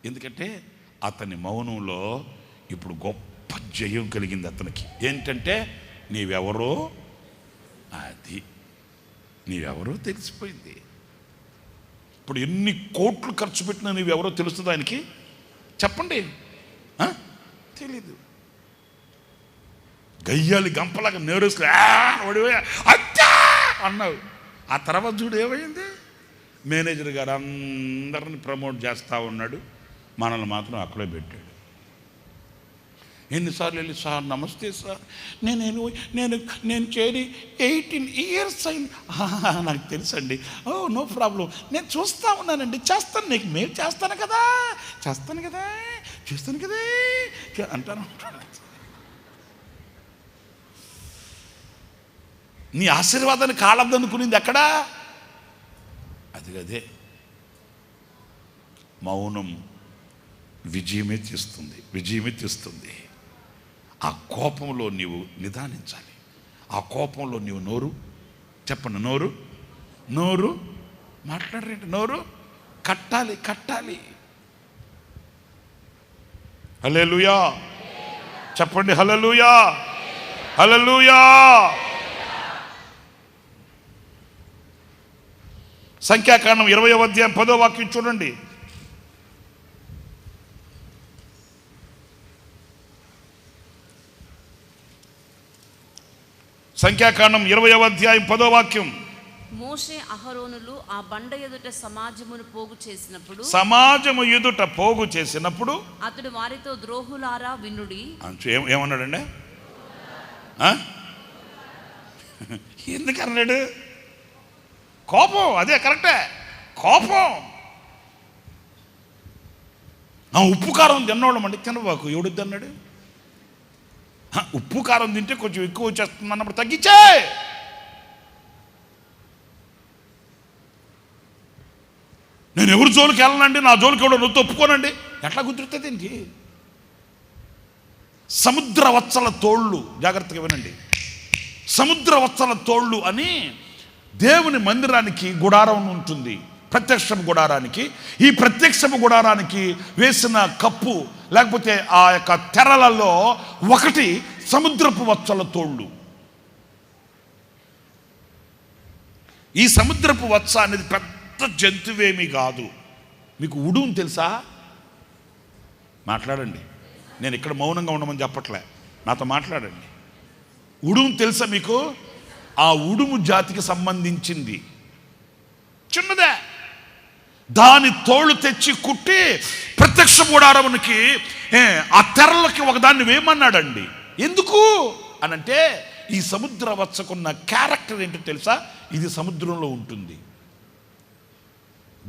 Speaker 1: ఎందుకంటే అతని మౌనంలో ఇప్పుడు గొప్ప జయం కలిగింది అతనికి. ఏంటంటే నీవెవరో, అది నీవెవరో తెలిసిపోయింది. ఇప్పుడు ఎన్ని కోట్లు ఖర్చు పెట్టినా నీవెవరో తెలుస్తుంది ఆయనకి? చెప్పండి. తెలీదు. గయ్యాలి గంపలాగా నేరేసుకుని అచ్చా అన్నావు. ఆ తర్వాత చూడు ఏమైంది? మేనేజర్ గారు అందరిని ప్రమోట్ చేస్తూ ఉన్నాడు, మనల్ని మాత్రం అక్కడే పెట్టాడు. ఎన్నిసార్లు వెళ్ళి, సార్ నమస్తే సార్, నేను చేరి 18 years అయింది. నాకు తెలుసండి. ఓ నో ప్రాబ్లం, నేను చూస్తూ ఉన్నానండి, చేస్తాను, నీకు మేలు చేస్తాను కదా అంటాను. నీ ఆశీర్వాదాన్ని కాలద్దనుకునింది ఎక్కడా? అదే మౌనం విజయమే తెస్తుంది. ఆ కోపంలో నీవు నిదానించాలి. ఆ కోపంలో నీవు నోరు చెప్పండి, నోరు మాట్లాడరేంటి? నోరు కట్టాలి. హల్లెలూయా చెప్పండి, హల్లెలూయా. సంఖ్యాకాండం 20వ అధ్యాయం 10వ వాక్యం చూడండి. సంఖ్యాకాండం 20వ అధ్యాయం 10వ వాక్యం.
Speaker 2: మోషే అహరోనులు ఆ బండ ఎదుట సమాజము
Speaker 1: ఎదుట పోగు చేసినప్పుడు
Speaker 2: అతడు వారితో ద్రోహులారా వినుడి.
Speaker 1: ఏమన్నాడండి? ఎందుకన్నాడు? కోపం. అదే కరెక్టే, కోపం. ఉప్పు కారం తిన్నవాళ్ళం అండి, తినవాకు. ఎవడు అన్నాడు? ఉప్పు కారం తింటే కొంచెం ఎక్కువ వచ్చేస్తుంది అన్నప్పుడు తగ్గించే. నేను ఎవరి జోలికి వెళ్ళనండి, నా జోలికి ఎవడో నొత్తు ఒప్పుకోనండి, ఎట్లా కుదురుతుంది ఏంటి? సముద్ర వత్సల తోళ్ళు, జాగ్రత్తగా వినండి. సముద్ర వత్సల తోళ్ళు అని దేవుని మందిరానికి గుడారం ఉంటుంది, ప్రత్యక్షపు గుడారానికి. ఈ ప్రత్యక్షపు గుడారానికి వేసిన కప్పు లేకపోతే ఆ యొక్క తెరలలో ఒకటి సముద్రపు వత్సల తోళ్ళు. ఈ సముద్రపు వత్స అనేది పెద్ద జంతువేమీ కాదు. మీకు ఉడుము తెలుసా? మాట్లాడండి. నేను ఇక్కడ మౌనంగా ఉండమని చెప్పట్లే, నాతో మాట్లాడండి. ఉడుము తెలుసా మీకు? ఆ ఉడుము జాతికి సంబంధించింది, చిన్నదే. దాని తోళ్ళు తెచ్చి కుట్టి ప్రత్యక్ష గుడారమునికి ఆ తెరలకి ఒకదాన్ని వేయమన్నాడండి. ఎందుకు అనంటే ఈ సముద్ర వత్సకున్న క్యారెక్టర్ ఏంటో తెలుసా? ఇది సముద్రంలో ఉంటుంది,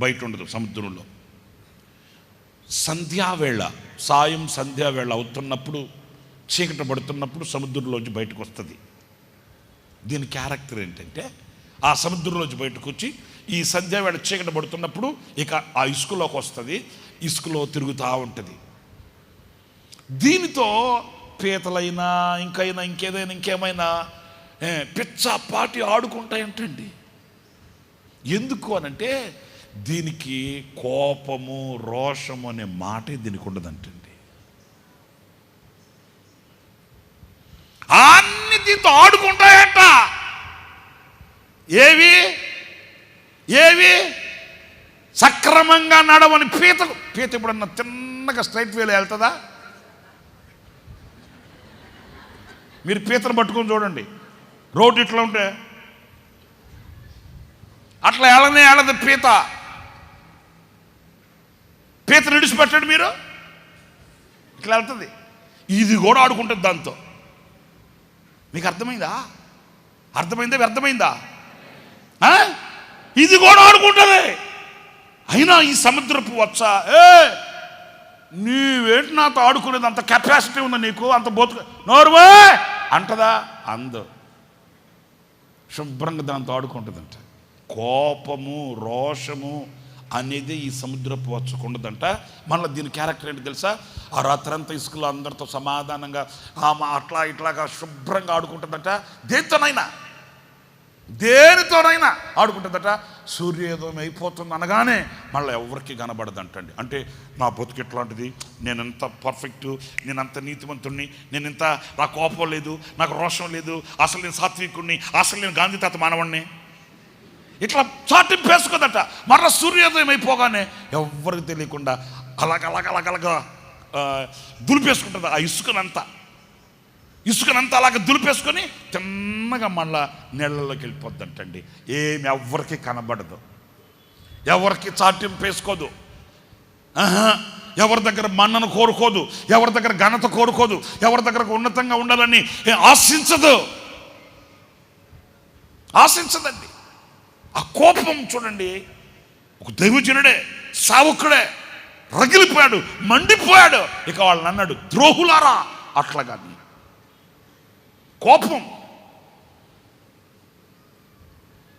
Speaker 1: బయట ఉండదు. సముద్రంలో సంధ్యావేళ, సంధ్యావేళ అవుతున్నప్పుడు, చీకటి పడుతున్నప్పుడు సముద్రంలోంచి బయటకు వస్తుంది. దీని క్యారెక్టర్ ఏంటంటే ఆ సముద్రంలోంచి బయటకు వచ్చి ఈ సంధ్యావేళ చీకటి పడుతున్నప్పుడు ఇక ఆ ఇసుకలోకి వస్తుంది, ఇసుకలో తిరుగుతూ ఉంటుంది. దీనితో పీతలైనా ఇంకేమైనా పిచ్చాపాటి ఆడుకుంటాయంటండి. ఎందుకు అనంటే దీనికి కోపము, రోషము అనే మాటే దీనికి ఉండదంటండి. అన్ని దీంతో ఆడుకుంటాయంట. ఏవి సక్రమంగా నడవని పీతలు. పీత ఎప్పుడన్నా తిన్నగా స్ట్రైట్ వేలో వెళ్తుందా? మీరు పీతను పట్టుకొని చూడండి, రోడ్డు ఇట్లా ఉంటే అట్లా వెళ్ళదు పీతను విడిచిపెట్టాడు మీరు, ఇట్లా వెళ్తుంది. ఇది కూడా ఆడుకుంటుంది దాంతో. మీకు అర్థమైందా? వ్యర్థమైందా? ఇది కూడా ఆడుకుంటుంది. అయినా ఈ సముద్రపు వత్స, నీవేంటి నాతో ఆడుకునేది? అంత కెపాసిటీ ఉందా నీకు? అంత బోతుకు నోరువే అంటదా? అందు శుభ్రంగా దాంతో ఆడుకుంటుందంట. కోపము, రోషము అనేది ఈ సముద్రపు వచ్చకుండదంట. మళ్ళీ దీని క్యారెక్టర్ ఏంటి తెలుసా? ఆ రాత్రంతా ఇసుకలో అందరితో సమాధానంగా అట్లా ఇట్లాగా శుభ్రంగా ఆడుకుంటుందంట. దేంతోనైనా దేనితోనైనా ఆడుకుంటుందట. సూర్యోదయం అయిపోతుంది అనగానే మళ్ళీ ఎవరికి కనబడదంటండి. అంటే నా బతుకు ఎట్లాంటిది, నేనెంత పర్ఫెక్టు, నేనంత నీతిమంతుణ్ణి, నేనింత నా కోపం లేదు, నాకు రోషం లేదు, అసలు నేను సాత్వికుణ్ణి, అసలు నేను గాంధీ తాత మానవుణ్ణి, ఇట్లా చాటింపు వేసుకోదట. మరలా సూర్యోదయం అయిపోగానే ఎవరికి తెలియకుండా అలాగ దులిపేసుకుంటుంది. ఆ ఇసుకనంతా అలాగ దులిపేసుకొని తిన్నగా మళ్ళా నీళ్ళలోకి వెళ్ళిపోద్దంటండి. ఏమి ఎవరికి కనబడదు, ఎవరికి చాటింపు వేసుకోదు, ఎవరి దగ్గర మన్నను కోరుకోదు, ఎవరి దగ్గర ఘనత కోరుకోదు, ఎవరి దగ్గర ఉన్నతంగా ఉండాలని ఆశించదండి. ఆ కోపం చూడండి, ఒక దైవజనుడే, సావుకుడే రగిలిపోయాడు, మండిపోయాడు. ఇక వాళ్ళని అన్నాడు, ద్రోహులారా. అట్లాగా కోపం.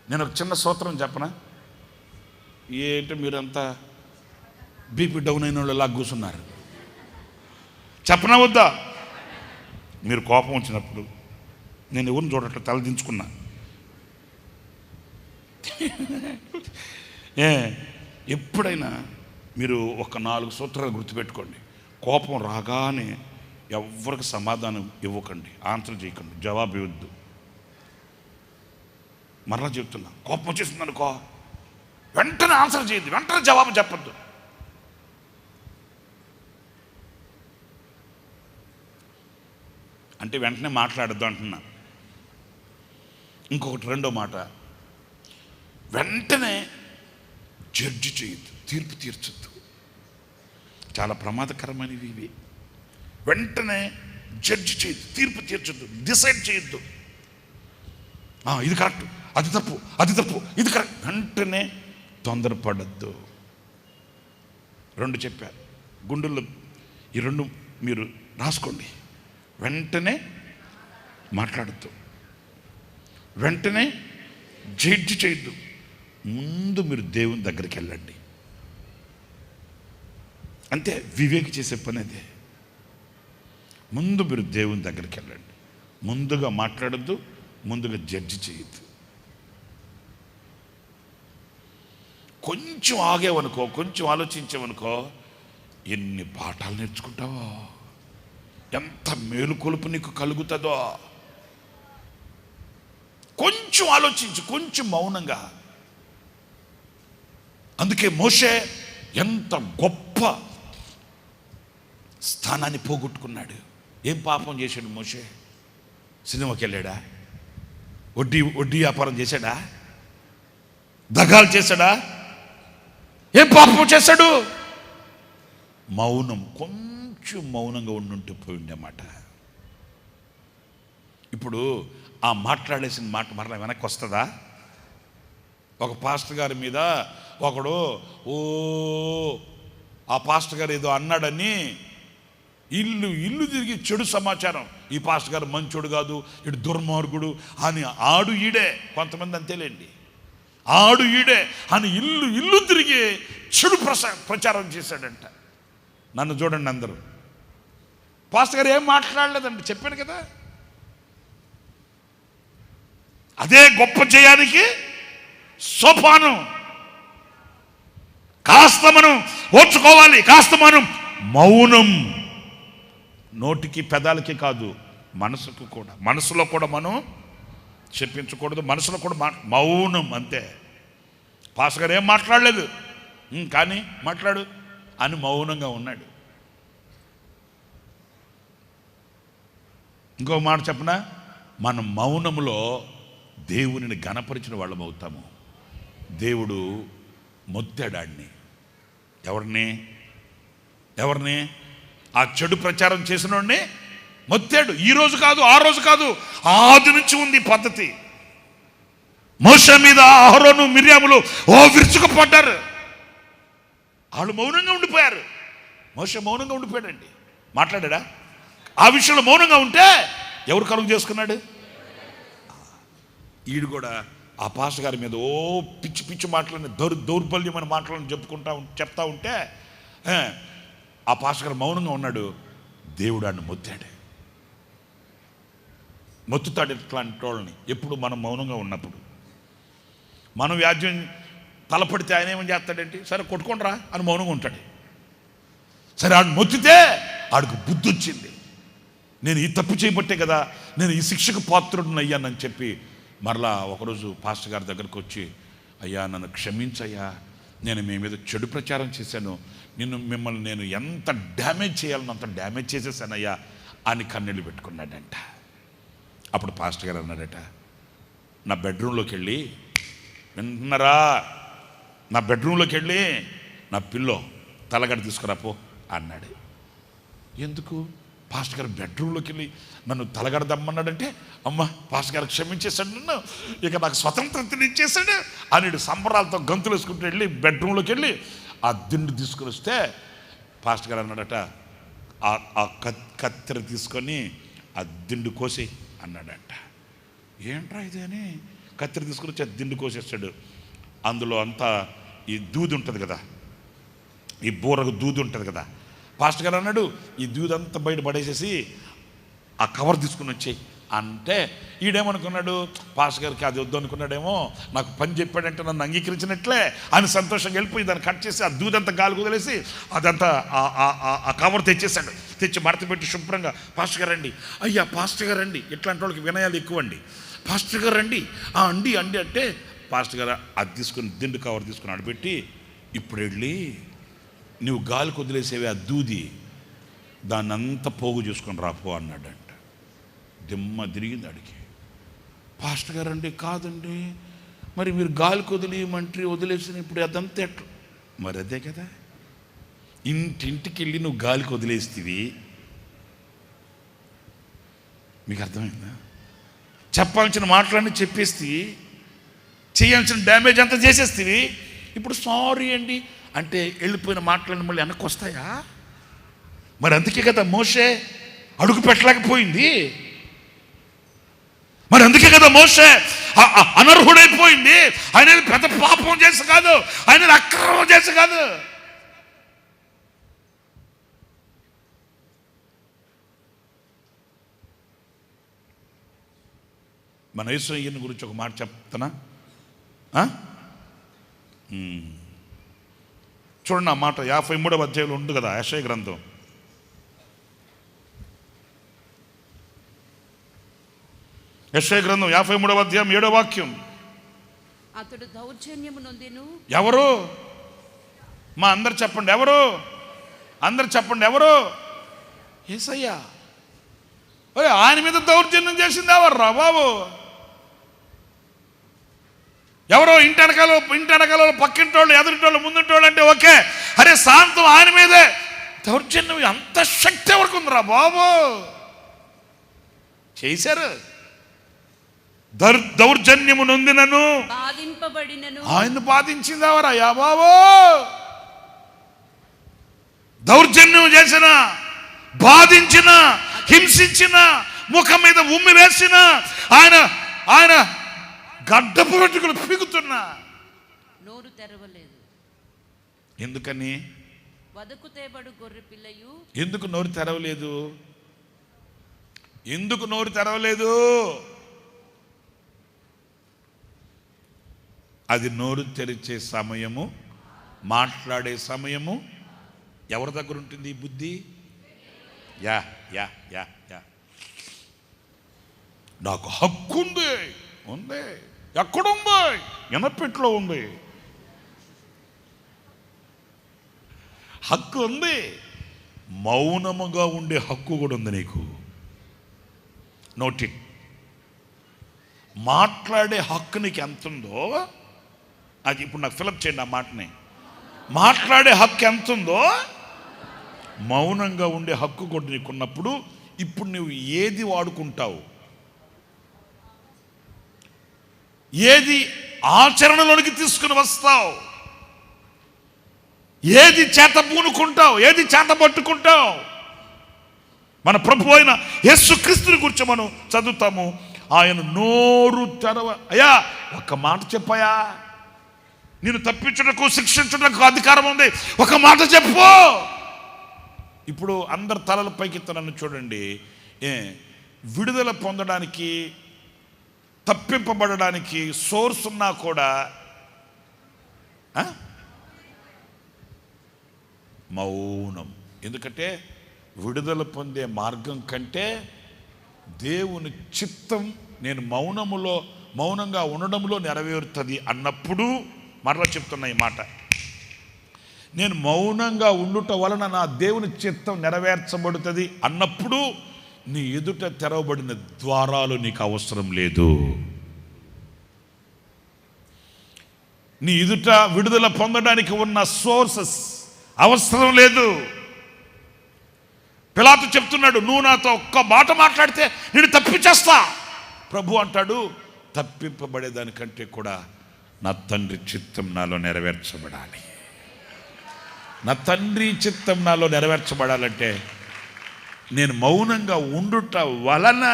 Speaker 1: నేను ఒక చిన్న సూత్రం చెప్పనా? ఏంటి మీరంతా బీపీ డౌన్ అయిన వాళ్ళు ఇలా కూర్చున్నారు? చెప్పనా వద్దా? మీరు కోపం వచ్చినప్పుడు నేను ఎవరిని చూడట్లే, తలదించుకున్నా. ఎప్పుడైనా మీరు ఒక 4 సూత్రాలు గుర్తుపెట్టుకోండి. కోపం రాగానే ఎవరికి సమాధానం ఇవ్వకండి, ఆన్సర్ చేయకండి, జవాబు ఇవ్వద్దు. మరలా చెప్తున్నా, కోపం వచ్చేసింది అనుకో, వెంటనే ఆన్సర్ చేయద్దు, వెంటనే జవాబు చెప్పద్దు. అంటే వెంటనే మాట్లాడద్దు అంటున్నా. ఇంకొకటి రెండో మాట, వెంటనే జడ్జి చేయొద్దు, తీర్పు తీర్చొద్దు. చాలా ప్రమాదకరమైనవి ఇవి. వెంటనే జడ్జి చేయొద్దు, తీర్పు తీర్చొద్దు, డిసైడ్ చేయొద్దు. ఇది కరెక్ట్, అది తప్పు, ఇది కరెక్ట్. వెంటనే తొందరపడద్దు. 2 చెప్పారు, గుండెల్లో ఈ 2 మీరు రాసుకోండి. వెంటనే మాట్లాడద్దు, వెంటనే జడ్జి చేయొద్దు. ముందు మీరు దేవుని దగ్గరికి వెళ్ళండి. అంతే వివేక్ చేసే పని అదే. ముందు మీరు దేవుని దగ్గరికి వెళ్ళండి. ముందుగా మాట్లాడద్దు, ముందుగా జడ్జి చేయొద్దు. కొంచెం ఆగేవనుకో, కొంచెం ఆలోచించేవనుకో, ఎన్ని పాఠాలు నేర్చుకుంటావో, ఎంత మేలుకొలుపు నీకు కలుగుతుందో. కొంచెం ఆలోచించు, కొంచెం మౌనంగా. అందుకే మోషే ఎంత గొప్ప స్థానాన్ని పోగొట్టుకున్నాడు. ఏం పాపం చేశాడు మోషే? సినిమాకి వెళ్ళాడా? వడ్డీ వ్యాపారం చేశాడా? దగాలు చేశాడా? ఏం పాపం చేశాడు? మౌనం. కొంచెం మౌనంగా ఉండుంటే పోయిండమాట. ఇప్పుడు ఆ మాట్లాడేసిన మాట మరలా వెనక్కి వస్తుందా? ఒక పాస్టర్ గారి మీద ఒకడు ఆ పాస్టర్ గారు ఏదో అన్నాడని ఇల్లు తిరిగి చెడు సమాచారం, ఈ పాస్టర్ గారు మంచోడు కాదు, ఇటు దుర్మార్గుడు అని ఆడు ఈడే, కొంతమంది అంతేలేండి, ఆడు ఈడే అని ఇల్లు తిరిగి చెడు ప్రచారం చేశాడంట. నన్ను చూడండి అందరూ, పాస్టర్ గారు ఏం మాట్లాడలేదండి, చెప్పాను కదా. అదే గొప్ప జయానికి సోపానం. కాస్త మనం ఓర్చుకోవాలి, కాస్త మనం మౌనం. నోటికి పెదాలకి కాదు, మనసుకు కూడా. మనసులో కూడా మనం చెప్పించకూడదు, మనసులో కూడా మౌనం. అంతే. పాస్టర్ గారు ఏం మాట్లాడలేదు, కానీ మాట్లాడు అని మౌనంగా ఉన్నాడు. ఇంకో మాట చెప్పనా? మనం మౌనంలో దేవునిని ఘనపరిచిన వాళ్ళం అవుతాము. దేవుడు మొత్తాడాన్ని, ఎవరిని ఆ చెడు ప్రచారం చేసిన వాడిని మొత్తాడు. ఈ రోజు కాదు, ఆ రోజు కాదు, ఆది నుంచి ఉంది పద్ధతి. మోషే మీద అహరోను మిర్యాములు విరుచుకుపడ్డారు. వాళ్ళు మౌనంగా ఉండిపోయారు. మోషే మౌనంగా ఉండిపోయాడండి, మాట్లాడా? ఆ విషయంలో మౌనంగా ఉంటే ఎవరు కలుగు చేసుకున్నాడు? ఈడు కూడా ఆ పాస్టర్ గారి మీద పిచ్చి మాటలని, దౌర్బల్యమైన మాటలను చెప్తా ఉంటే ఆ పాస్టర్ గారు మౌనంగా ఉన్నాడు. దేవుడు ఆయన మొత్తుతాడు ఇట్లాంటి వాళ్ళని ఎప్పుడు మనం మౌనంగా ఉన్నప్పుడు. మనం వ్యాజ్యం తలపడితే ఆయన ఏమని చేస్తాడేంటి, సరే కొట్టుకోండిరా అని మౌనంగా ఉంటాడు. సరే ఆడు మొత్తితే ఆడికి బుద్ధి వచ్చింది, నేను ఈ తప్పు చేయబట్టే కదా నేను ఈ శిక్షకు పాత్రుడిని అయ్యానని చెప్పి మరలా ఒకరోజు పాస్టర్ గారి దగ్గరకు వచ్చి, అయ్యా నన్ను క్షమించయ్యా, నేను మీ మీద చెడు ప్రచారం చేశాను, మిమ్మల్ని నేను ఎంత డ్యామేజ్ చేయాలనో అంత డ్యామేజ్ చేసేసానయ్యా అని కన్నీళ్ళు పెట్టుకున్నాడంట. అప్పుడు పాస్టర్ గారు అన్నాడట, నా బెడ్రూమ్లోకి వెళ్ళి, వింటున్నారా, నా బెడ్రూమ్లోకి వెళ్ళి నా పిల్లో తలగడ తీసుకురాపో అన్నాడు. ఎందుకు పాస్టర్ గారు బెడ్రూమ్లోకి వెళ్ళి నన్ను తలగడదమ్మన్నాడంటే, అమ్మ పాస్టర్ గారు క్షమించేశాడు, నన్ను ఇక నాకు స్వతంత్రతని ఇచ్చేశాడు అని సంబరాలతో గంతులు వేసుకుంటూ వెళ్ళి బెడ్రూమ్లోకి వెళ్ళి ఆ దిండు తీసుకుని వస్తే పాస్టర్ గారు అన్నాడట, ఆ కత్తెర తీసుకొని ఆ దిండు కోసి అన్నాడంట. ఏంట్రా ఇది అని కత్తెర తీసుకుని వచ్చి ఆ దిండు కోసేస్తాడు. అందులో అంతా ఈ దూది ఉంటుంది కదా, ఈ బూరకు దూది ఉంటుంది కదా. పాస్టర్ గారు అన్నాడు, ఈ దూదంతా బయట పడేసేసి ఆ కవర్ తీసుకుని వచ్చేయి అంటే, ఈడేమనుకున్నాడు, పాస్టర్ గారికి అది వద్దు అనుకున్నాడేమో, నాకు పని చెప్పాడంటే నన్ను అంగీకరించినట్లే అని సంతోషంగా వెళ్ళిపోయి దాన్ని కట్ చేసి ఆ దూదంతా గాలి కుదిలేసి అదంతా ఆ కవర్ తెచ్చేసాడు. తెచ్చి మడత పెట్టి శుభ్రంగా, పాస్టర్ గారు రండి, అయ్యా పాస్టర్ గారు రండి, ఇట్లాంటి వాళ్ళకి వినయాలు ఎక్కువ అండి, పాస్టర్ గారు రండి అండి అంటే పాస్టర్ గారు అది తీసుకుని దిండు కవర్ తీసుకుని ఆడబెట్టి, ఇప్పుడు వెళ్ళి నువ్వు గాలి కుదిలేసేవి ఆ దూది దాన్ని అంతా పోగు చేసుకొని రాపో అన్నాడంట. దిమ్మ తిరిగింది అడిగి. పాస్టర్ గారు అండి, కాదండి, మరి మీరు గాలి వదిలేయమంటే వదిలేసిన ఇప్పుడు అదంతా ఎట్లా, మరి అదే కదా, ఇంటింటికి వెళ్ళి నువ్వు గాలికి వదిలేస్తేవి, మీకు అర్థమైందా, చెప్పాల్సిన మాటలన్నీ చెప్పేస్తే, చేయాల్సిన డ్యామేజ్ అంతా చేసేస్తేవి, ఇప్పుడు సారీ అండి అంటే వెళ్ళిపోయిన మాటలన్నీ మళ్ళీ వెనక్కి వస్తాయా? మరి అందుకే కదా మోషే అడుగు పెట్టలేకపోయింది, మరి అందుకే కదా మోషే అనర్హుడైపోయింది. ఆయన పెద్ద పాపం చేసి కాదు, ఆయన అక్రమం చేసి కాదు. మన యేసయ్యని గురించి ఒక మాట చెప్తానా? చూడండి ఆ మాట 53వ అధ్యాయంలో ఉంది కదా, యెషయా గ్రంథం. యెషయా గ్రంథం 53వ అధ్యాయం 7వ వాక్యం.
Speaker 3: అతడు దౌర్జన్యము నొందెను.
Speaker 1: ఎవరు? మా అందరు చెప్పండి, ఎవరు? అందరు చెప్పండి, ఎవరు? యేసయ్య. ఆయన మీద దౌర్జన్యం చేసింది ఎవర్రా బాబు? ఎవరో ఇంటి వెనకాల పక్కింటోళ్ళు, ఎదురింటోళ్ళు, ముందుంటోళ్ళు అంటే ఓకే, అరే శాంతం ఆయన మీదే దౌర్జన్యం. అంత శక్తి ఎవరికి ఉందిరా బాబు? చేశారు. దౌర్జన్యము నొందినను
Speaker 3: బాధింపబడినను.
Speaker 1: ఆయన బాధించింది ఎవరయ్యా బాబు? దౌర్జన్యం చేసిన, బాధించిన, హింసించిన, ముఖం మీద ఉమ్మి వేసిన, ఆయన గడ్డపు వెంట్రుకలు పీకుతున్నా,
Speaker 3: నోరు తెరవలేదు.
Speaker 1: ఎందుకని?
Speaker 3: వదకు తేబడు గొర్రె పిల్లయు.
Speaker 1: ఎందుకు నోరు తెరవలేదు? ఎందుకు నోరు తెరవలేదు? అది నోరు తెరిచే సమయము, మాట్లాడే సమయము ఎవరి దగ్గర ఉంటుంది ఈ బుద్ధి? యా యా యా యా నాకు హక్కు ఉంది. ఉంది. ఎక్కడుంది? ఎనపెట్లో ఉంది. హక్కు ఉంది. మౌనముగా ఉండే హక్కు కూడా ఉంది నీకు. నోటి మాట్లాడే హక్కు నీకు ఎంత ఉందో, అది ఇప్పుడు నాకు ఫిలప్ చేయండి ఆ మాటని. మాట్లాడే హక్కు ఎంత ఉందో, మౌనంగా ఉండే హక్కు కూడా నీకున్నప్పుడు ఇప్పుడు నువ్వు ఏది వాడుకుంటావు, ఏది ఆచరణలోనికి తీసుకుని వస్తావు, ఏది చేత పూనుకుంటావు, ఏది చేత పట్టుకుంటావు. మన ప్రభు అయిన యేసుక్రీస్తుని గురించి మనం చదువుతాము. ఆయన నోరు అయ్యా ఒక మాట చెప్పయా, నేను తప్పించుటకు శిక్షించుటకు అధికారం ఉంది, ఒక మాట చెప్పు. ఇప్పుడు అందరు తలల పైకెత్తనని చూడండి. విడుదల పొందడానికి, తప్పింపబడడానికి సోర్స్ ఉన్నా కూడా మౌనం. ఎందుకంటే విడుదల పొందే మార్గం కంటే దేవుని చిత్తం నేను మౌనంగా ఉండడంలో నెరవేరుతుంది అన్నప్పుడు, మరలా చెప్తున్నా ఈ మాట, నేను మౌనంగా ఉండుట వలన నా దేవుని చిత్తం నెరవేర్చబడుతుంది అన్నప్పుడు నీ ఎదుట తెరవబడిన ద్వారాలు నీకు అవసరం లేదు. నీ ఎదుట విడుదల పొందడానికి ఉన్న సోర్సెస్ అవసరం లేదు. పిలాతు చెప్తున్నాడు, నువ్వు నాతో ఒక్క మాట మాట్లాడితే నేను తప్పించేస్తా. ప్రభు అంటాడు, తప్పింపబడేదానికంటే కూడా నా తండ్రి చిత్తం నాలో నెరవేర్చబడాలి. నా తండ్రి చిత్తం నాలో నెరవేర్చబడాలంటే నేను మౌనంగా ఉండుట వలన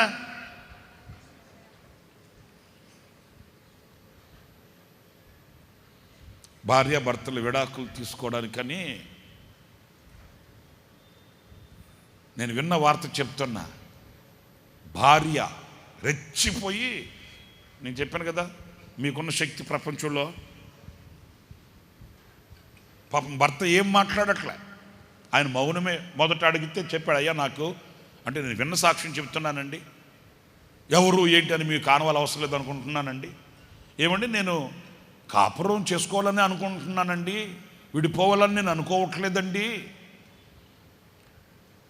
Speaker 1: భార్యాభర్తలు విడాకులు తీసుకోవడానికని నేను విన్న వార్త చెప్తున్నా. భార్య రెచ్చిపోయి, నేను చెప్పాను కదా మీకున్న శక్తి ప్రపంచంలో, పాపం భర్త ఏం మాట్లాడట్లే, ఆయన మౌనమే. మొదట అడిగితే చెప్పాడు, అయ్యా నాకు అంటే నేను విన్న సాక్ష్యం చెప్తున్నానండి, ఎవరు ఏంటి అని మీకు కానవాల అవసరం లేదు అనుకుంటున్నానండి. ఏమండి నేను కాపురం చేసుకోవాలని అనుకుంటున్నానండి, విడిపోవాలని నేను అనుకోవట్లేదండి.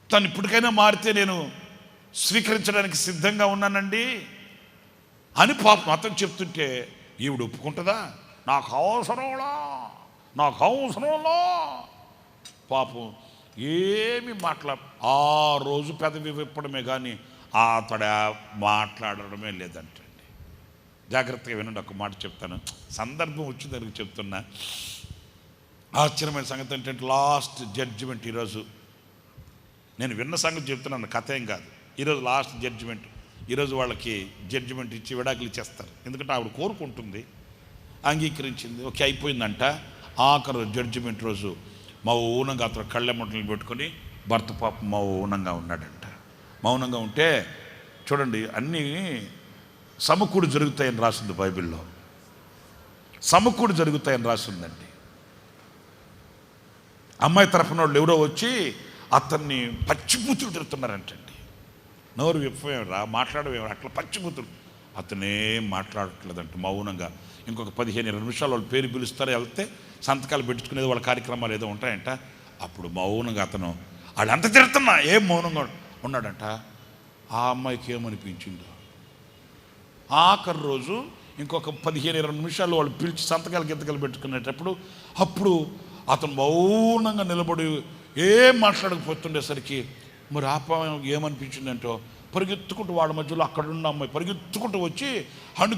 Speaker 1: తను ఇప్పటికైనా మారితే నేను స్వీకరించడానికి సిద్ధంగా ఉన్నానండి అని పాపం అతను చెప్తుంటే ఈవిడ ఒప్పుకుంటుందా? నాకు అవసరంలా పాపం ఏమి ఆ రోజు పెదవి విప్పడమే కానీ అతడు మాట్లాడడమే లేదంటండి. జాగ్రత్తగా వినండి, ఒక మాట చెప్తాను, సందర్భం వచ్చి దానికి చెప్తున్నా. ఆశ్చర్యమైన సంగతి ఏంటంటే లాస్ట్ జడ్జిమెంట్ ఈరోజు, నేను విన్న సంగతి చెప్తున్నాను, కథ ఏం కాదు. ఈరోజు లాస్ట్ జడ్జిమెంట్. ఈరోజు వాళ్ళకి జడ్జిమెంట్ ఇచ్చి విడాకులు ఇచ్చేస్తారు. ఎందుకంటే ఆవిడ కోరుకుంటుంది, అంగీకరించింది, ఓకే అయిపోయిందంట. ఆఖరు జడ్జిమెంట్ రోజు మౌనంగా అతను కళ్ళెమ్మటలు పెట్టుకొని భర్త పాపం మౌనంగా ఉన్నాడంట. మౌనంగా ఉంటే చూడండి, అన్నీ సమకూడి జరుగుతాయని రాసింది బైబిల్లో. సమకూడి జరుగుతాయని రాసిందండి. అమ్మాయి తరఫున వాళ్ళు ఎవరో వచ్చి అతన్ని పచ్చిబూతులు తిడుతున్నారంటండి. నోరు విప్పవేమరా, మాట్లాడవేమరా, అట్లా పచ్చిబూతులు. అతనేం మాట్లాడట్లేదంట, మౌనంగా. ఇంకొక 15-20 నిమిషాలు వాళ్ళు పేరు పిలుస్తారు, వెళ్తే సంతకాలు పెట్టుకునేది వాళ్ళ కార్యక్రమాలు ఏదో ఉంటాయంట. అప్పుడు మౌనంగా అతను వాళ్ళంతా తిడుతున్నా ఏం మౌనంగా ఉన్నాడంట. ఆ అమ్మాయికి ఏమనిపించిందో, ఆఖరి రోజు ఇంకొక 15-20 నిమిషాలు వాళ్ళు పిలిచి సంతకాలు గింతకాలు పెట్టుకునేటప్పుడు అప్పుడు అతను మౌనంగా నిలబడి ఏం మాట్లాడకపోతుండేసరికి మరి ఆ ఏమనిపించిందంటో పరిగెత్తుకుంటూ వాడి మధ్యలో అక్కడున్న అమ్మాయి పరిగెత్తుకుంటూ వచ్చి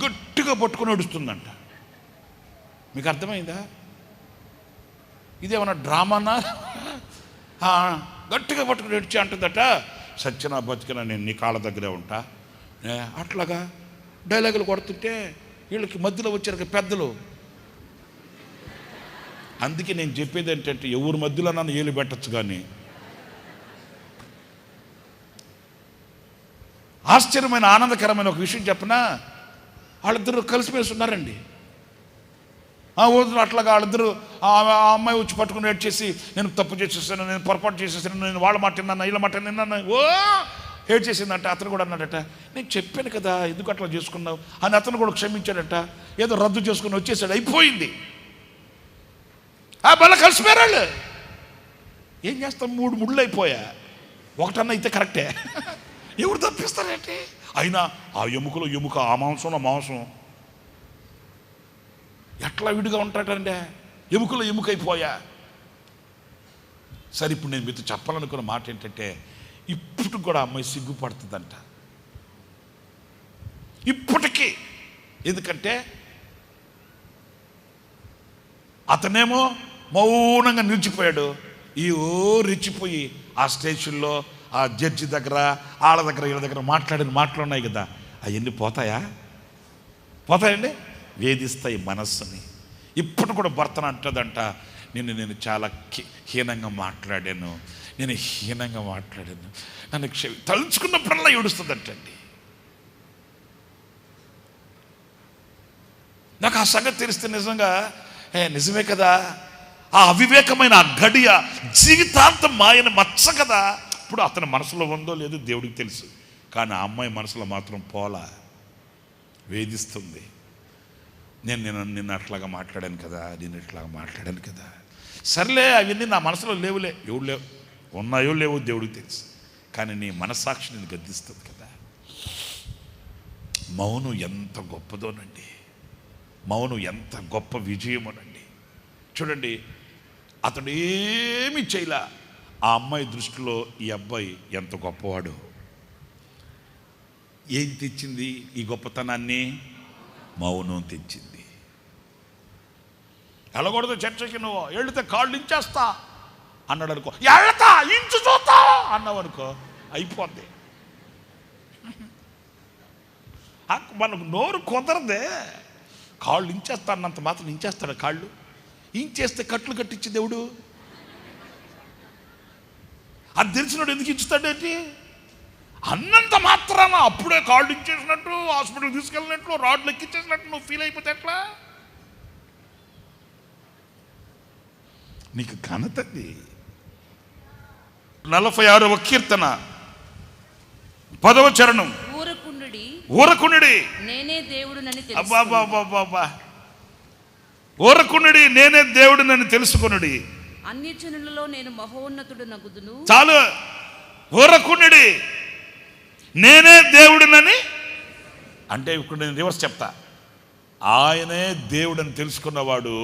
Speaker 1: గట్టిగా పట్టుకుని నడుస్తుందంట. మీకు అర్థమైందా? ఇదేమన్నా డ్రామానా? గట్టిగా పట్టుకుని నడిచి అంటుందట, సత్యనా బతికినా నేను నీ కాళ్ళ దగ్గరే ఉంటా. అట్లాగా డైలాగులు కొడుతుంటే వీళ్ళకి మధ్యలో వచ్చారు పెద్దలు. అందుకే నేను చెప్పేది ఏంటంటే ఎవరి మధ్యలో నన్ను ఏలు పెట్టచ్చు, కానీ ఆశ్చర్యమైన ఆనందకరమైన ఒక విషయం చెప్పనా, వాళ్ళిద్దరూ కలిసిమెలిసి ఉన్నారండి. వదిలి అట్లాగా వాళ్ళిద్దరూ ఆ అమ్మాయి వచ్చి పట్టుకుని ఏడ్చేసి నేను తప్పు చేసేసాను, నేను పొరపాటు చేసేసాను, నేను వాళ్ళ మాట విన్నాను, వీళ్ళ మాట విన్నాను, ఏడ్చేసిందంట. అతను కూడా అన్నాడట, నేను చెప్పాను కదా ఎందుకు అట్లా చేసుకున్నావు అని. అతను కూడా క్షమించాడట, ఏదో రద్దు చేసుకుని వచ్చేసాడు, అయిపోయింది. మళ్ళీ కలిసిపోయారు. ఏం చేస్తాం, 3 ముళ్ళు అయిపోయా, ఒకటన్నా అయితే కరెక్టే. ఎవరు తప్పిస్తారంటే అయినా ఆ ఎముకలో ఎముక, ఆ మాంసంలో మాంసం ఎట్లా విడిగా ఉంటాడంటే ఎముకలో ఎముకైపోయా. సరే ఇప్పుడు నేను మీతో చెప్పాలనుకున్న మాట ఏంటంటే, ఇప్పుడు కూడా అమ్మాయి సిగ్గుపడుతుందంట ఇప్పటికీ. ఎందుకంటే అతనేమో మౌనంగా నిలిచిపోయాడు, రెచ్చిపోయి ఆ స్టేషన్లో ఆ జడ్జి దగ్గర వాళ్ళ దగ్గర వీళ్ళ దగ్గర మాట్లాడిన మాటలు ఉన్నాయి కదా, అవన్నీ పోతాయండి, వేధిస్తాయి మనస్సుని. ఇప్పుడు కూడా భర్తను అంటదంట, నేను చాలా హీనంగా మాట్లాడాను, నన్ను తలుచుకున్నప్పుడల్లా ఏడుస్తుందంటండి. నాకు ఆ సంగతి తెలిస్తే నిజంగా నిజమే కదా, ఆ అవివేకమైన ఆ గడియ జీవితాంతం మాయన మచ్చ కదా. ఇప్పుడు అతని మనసులో ఉందో లేదో దేవుడికి తెలుసు, కానీ ఆ అమ్మాయి మనసులో మాత్రం పోలా, వేధిస్తుంది. నిన్న అట్లాగా మాట్లాడాను కదా, నేను ఇట్లాగా మాట్లాడాను కదా. సర్లే, అవన్నీ నా మనసులో లేవులే, ఎవడు లేవు, ఉన్నాయో లేవో దేవుడికి తెలుసు, కానీ నీ మనస్సాక్షి నేను గద్దిస్తుంది కదా. మౌనం ఎంత గొప్పదోనండి, మౌనం ఎంత గొప్ప విజయమోనండి. చూడండి, అతడు ఏమీ చేయలే, ఆ అమ్మాయి దృష్టిలో ఈ అబ్బాయి ఎంత గొప్పవాడు. ఏం తెచ్చింది ఈ గొప్పతనాన్ని? మౌనం తెచ్చింది. వెళ్ళకూడదు చర్చకి, నువ్వు వెళితే కాళ్ళు ఇంచేస్తా అన్నాడు అనుకో, వెళ్తా ఇంచు చూస్తా అన్నావు అనుకో, అయిపోద్ది. మనకు నోరు కుదరదే, కాళ్ళు ఇంచేస్తా అన్నంత మాత్రం ఇంచేస్తాడు. కాళ్ళు ఇంచేస్తే కట్లు కట్టించి దేవుడు, అది తెలిసినాడు ఎందుకు ఇచ్చుతాడేంటి? అన్నంత మాత్రాన అప్పుడే కాళ్ళు ఇచ్చేసినట్టు, హాస్పిటల్ తీసుకెళ్ళినట్లు, రాడ్లు ఎక్కించేసినట్టు నువ్వు ఫీల్ అయిపోతే ఎట్లా? నీకు ఘనతది. 46వ కీర్తన 10వ చరణం. ఊరకుండి
Speaker 3: నేనే దేవుడునని
Speaker 1: అబ్బా, ఊరకుండి నేనే దేవుడునని తెలుసుకొనుడి.
Speaker 3: అన్యజనులలో నేను మహోన్నతుడు నగుదును.
Speaker 1: చాలు, ఊరకుండి నేనే దేవుడునని అంటే, ఇప్పుడు నేను రివర్స్ చెప్తా, ఆయనే దేవుడని తెలుసుకున్నవాడు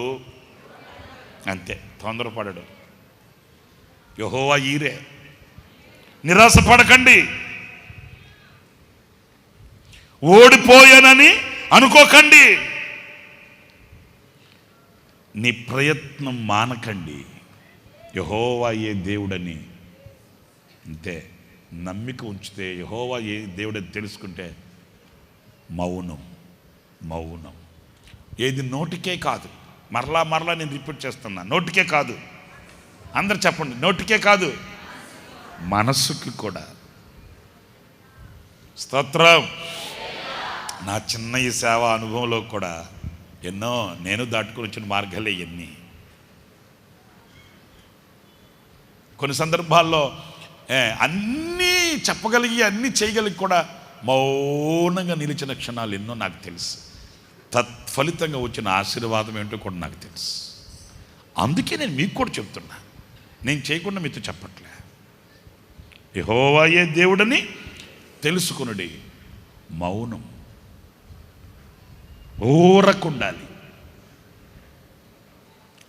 Speaker 1: అంతే, తొందరపడడు. యెహోవా ఈరే. నిరాశపడకండి, ఓడిపోయానని అనుకోకండి, నీ ప్రయత్నం మానకండి. యెహోవా ఏ దేవుడని అంతే నమ్మిక ఉంచితే, యెహోవా ఏ దేవుడని తెలుసుకుంటే మౌనం. మౌనం ఏది నోటికే కాదు, మరలా నేను రిపీట్ చేస్తున్నా, నోటికే కాదు. అందరు చెప్పండి, నోటికే కాదు, మనస్సుకి కూడా. స్తోత్రం. నా చిన్న ఈ సేవ అనుభవంలో కూడా ఎన్నో నేను దాటుకుని వచ్చిన మార్గాలే ఎన్ని. కొన్ని సందర్భాల్లో అన్నీ చెప్పగలిగి అన్నీ చేయగలిగి కూడా మౌనంగా నిలిచిన క్షణాలు ఎన్నో నాకు తెలుసు. తత్ఫలితంగా వచ్చిన ఆశీర్వాదం ఏంటో కూడా నాకు తెలుసు. అందుకే నేను మీకు కూడా చెప్తున్నా, నేను చేయకుండా మీతో చెప్పట్లే. యెహోవాయే దేవుడని తెలుసుకొనుడి, మౌనం, ఊరకుండాలి.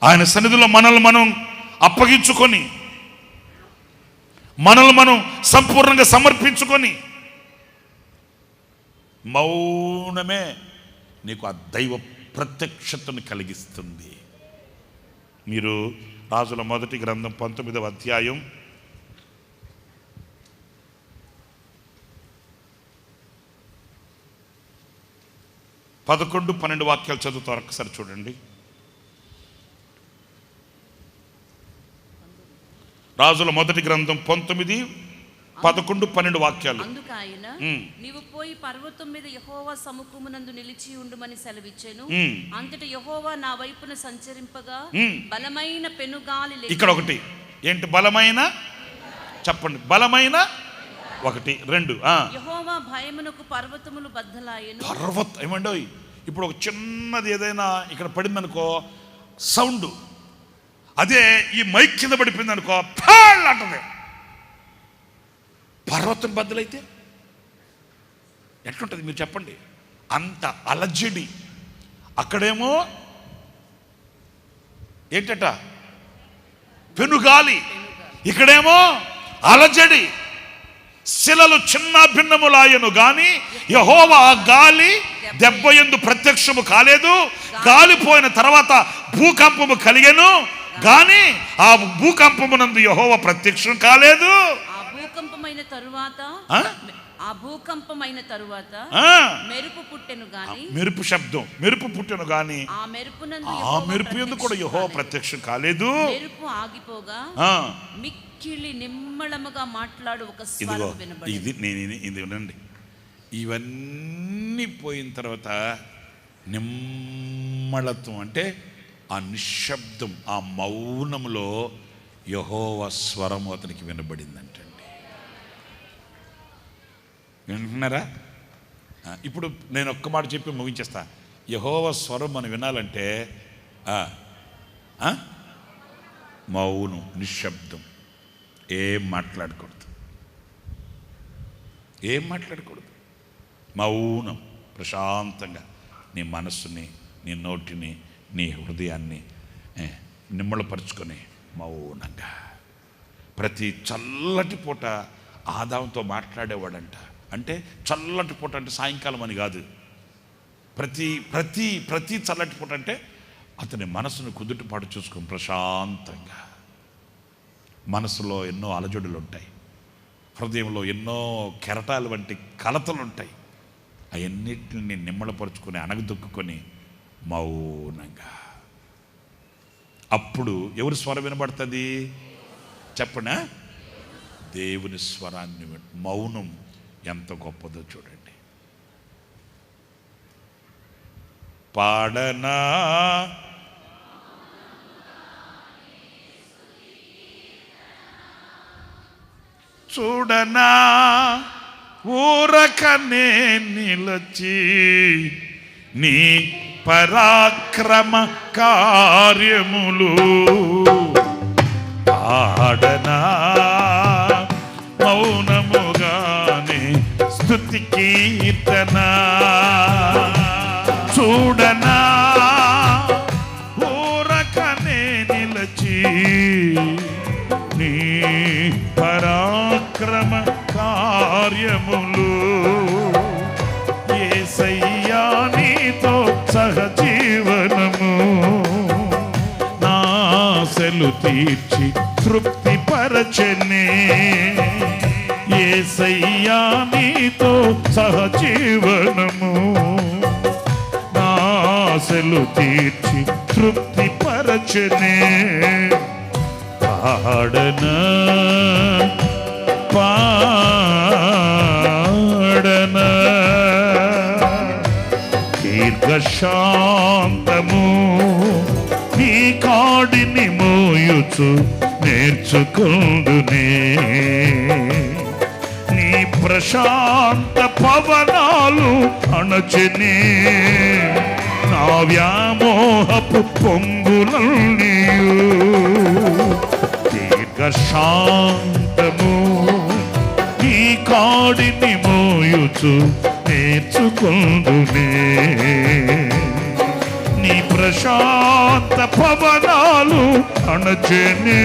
Speaker 1: ఆయన సన్నిధిలో మనల్ని మనం అప్పగించుకొని, మనల్ని మనం సంపూర్ణంగా సమర్పించుకొని, మౌనమే నీకు ఆ దైవ ప్రత్యక్షతను కలిగిస్తుంది. మీరు రాజుల మొదటి గ్రంథం 19వ అధ్యాయం 11, 12 వాక్యాలు చదువుతారు, ఒక్కసారి చూడండి. రాజుల మొదటి గ్రంథం 19, 11, 12 వాక్యాలు.
Speaker 3: అందుకు ఆయన, నీవు పోయి పర్వతం మీద యెహోవా సముఖమునందు నిలిచి ఉండుమని సెలవిచ్చెను. అంతటి యెహోవా నా వైపున సంచరింపగా బలమైన పెనుగాలి.
Speaker 1: ఇక్కడ ఒకటి ఏంటి? బలమైన, చెప్పండి, బలమైన 1, 2.
Speaker 3: యెహోవా భయమునకు పర్వతములు బద్దలాయెను.
Speaker 1: ఏమండో, ఇప్పుడు ఒక చిన్నది ఏదైనా ఇక్కడ పడిందనుకో, సౌండ్ అదే ఈ మైక్ కింద పడిపోయింది అనుకో, ఫాల్ అంటది. పర్వతం బద్దలైతే ఎట్లుంటుంది మీరు చెప్పండి? అంత అలజడి. అక్కడేమో ఏంటట? పెనుగాలి. ఇక్కడేమో అలజడి. శిలలు చిన్న భిన్నములాయను గాని యెహోవా గాలి దెబ్బయందు ప్రత్యక్షము కాలేదు. గాలిపోయిన తర్వాత భూకంపము కలిగెను గాని ఆ భూకంపమునందు యెహోవా ప్రత్యక్షం కాలేదు.
Speaker 3: ఆ భూకంపమైన తరువాత మెరుపు పుట్టెను గాని,
Speaker 1: మెరుపు శబ్దం, మెరుపు పుట్టెను గాని ఆ మెరుపు యందు కూడా యెహోవా ప్రత్యక్షం కాలేదు.
Speaker 3: మెరుపు ఆగిపోగా మిక్కిలి నిమ్మళముగా మాట్లాడు ఒక స్వరం వినబడింది.
Speaker 1: ఇది వినండి, ఇవన్నీ పోయిన తర్వాత నిమ్మళత్వం అంటే ఆ నిశ్శబ్దం, ఆ మౌనంలో యెహోవా స్వరం అతనికి వినబడిందంటండి. వింటున్నారా? ఇప్పుడు నేను ఒక్క మాట చెప్పి ముగించేస్తా. యెహోవా స్వరం మనం వినాలంటే మౌనం, నిశ్శబ్దం, ఏం మాట్లాడకూడదు, మౌనం. ప్రశాంతంగా నీ మనస్సుని, నీ నోటిని, నీ హృదయాన్ని నిమ్మళపరుచుకొని మౌనంగా. ప్రతి చల్లటి పూట ఆదాముతో మాట్లాడేవాడంట. అంటే చల్లటి పూట అంటే సాయంకాలం అని కాదు. ప్రతి ప్రతి ప్రతి చల్లటి పూట అంటే అతని మనసును కుదుటపాటు చూసుకొని ప్రశాంతంగా. మనసులో ఎన్నో అలజడులు ఉంటాయి, హృదయంలో ఎన్నో కెరటాలు వంటి కలతలు ఉంటాయి. అవన్నిటిని నిమ్మళపరుచుకొని అణగదొక్కుని మౌనంగా. అప్పుడు ఎవరి స్వరం వినబడుతుంది చెప్పనా? దేవుని స్వరాన్ని. మౌనం ఎంత గొప్పదో చూడండి. పాడనా చూడనా ఊరకనే నిలచి నీ పరాక్రమ కార్యములు. పాడనా మౌనముగానే స్తుతి కీర్తన. చూడనా ఊరకనే నిలచి నీ పరాక్రమ కార్యములు. యేసయ్యా నీతో సహజీవనము నాశలు తీర్చి తృప్తి పరచనే. యేసయ్యా నీతో సహజీవనము నాశలు తీర్చి తృప్తి పరచనే. పాడనా పాడనా దీర్ఘశాంతము నీ కాడిని మోయుచు నేర్చుకుందునే. నీ ప్రశాంత పవనాలు అణచనే నా వ్యామోహపు పొంగులన్నీయు. దీర్ఘశాంతము నీ కాడిని మోయుచు నేర్చుకుందునే. నీ ప్రశాంత పవనాలు అణచనే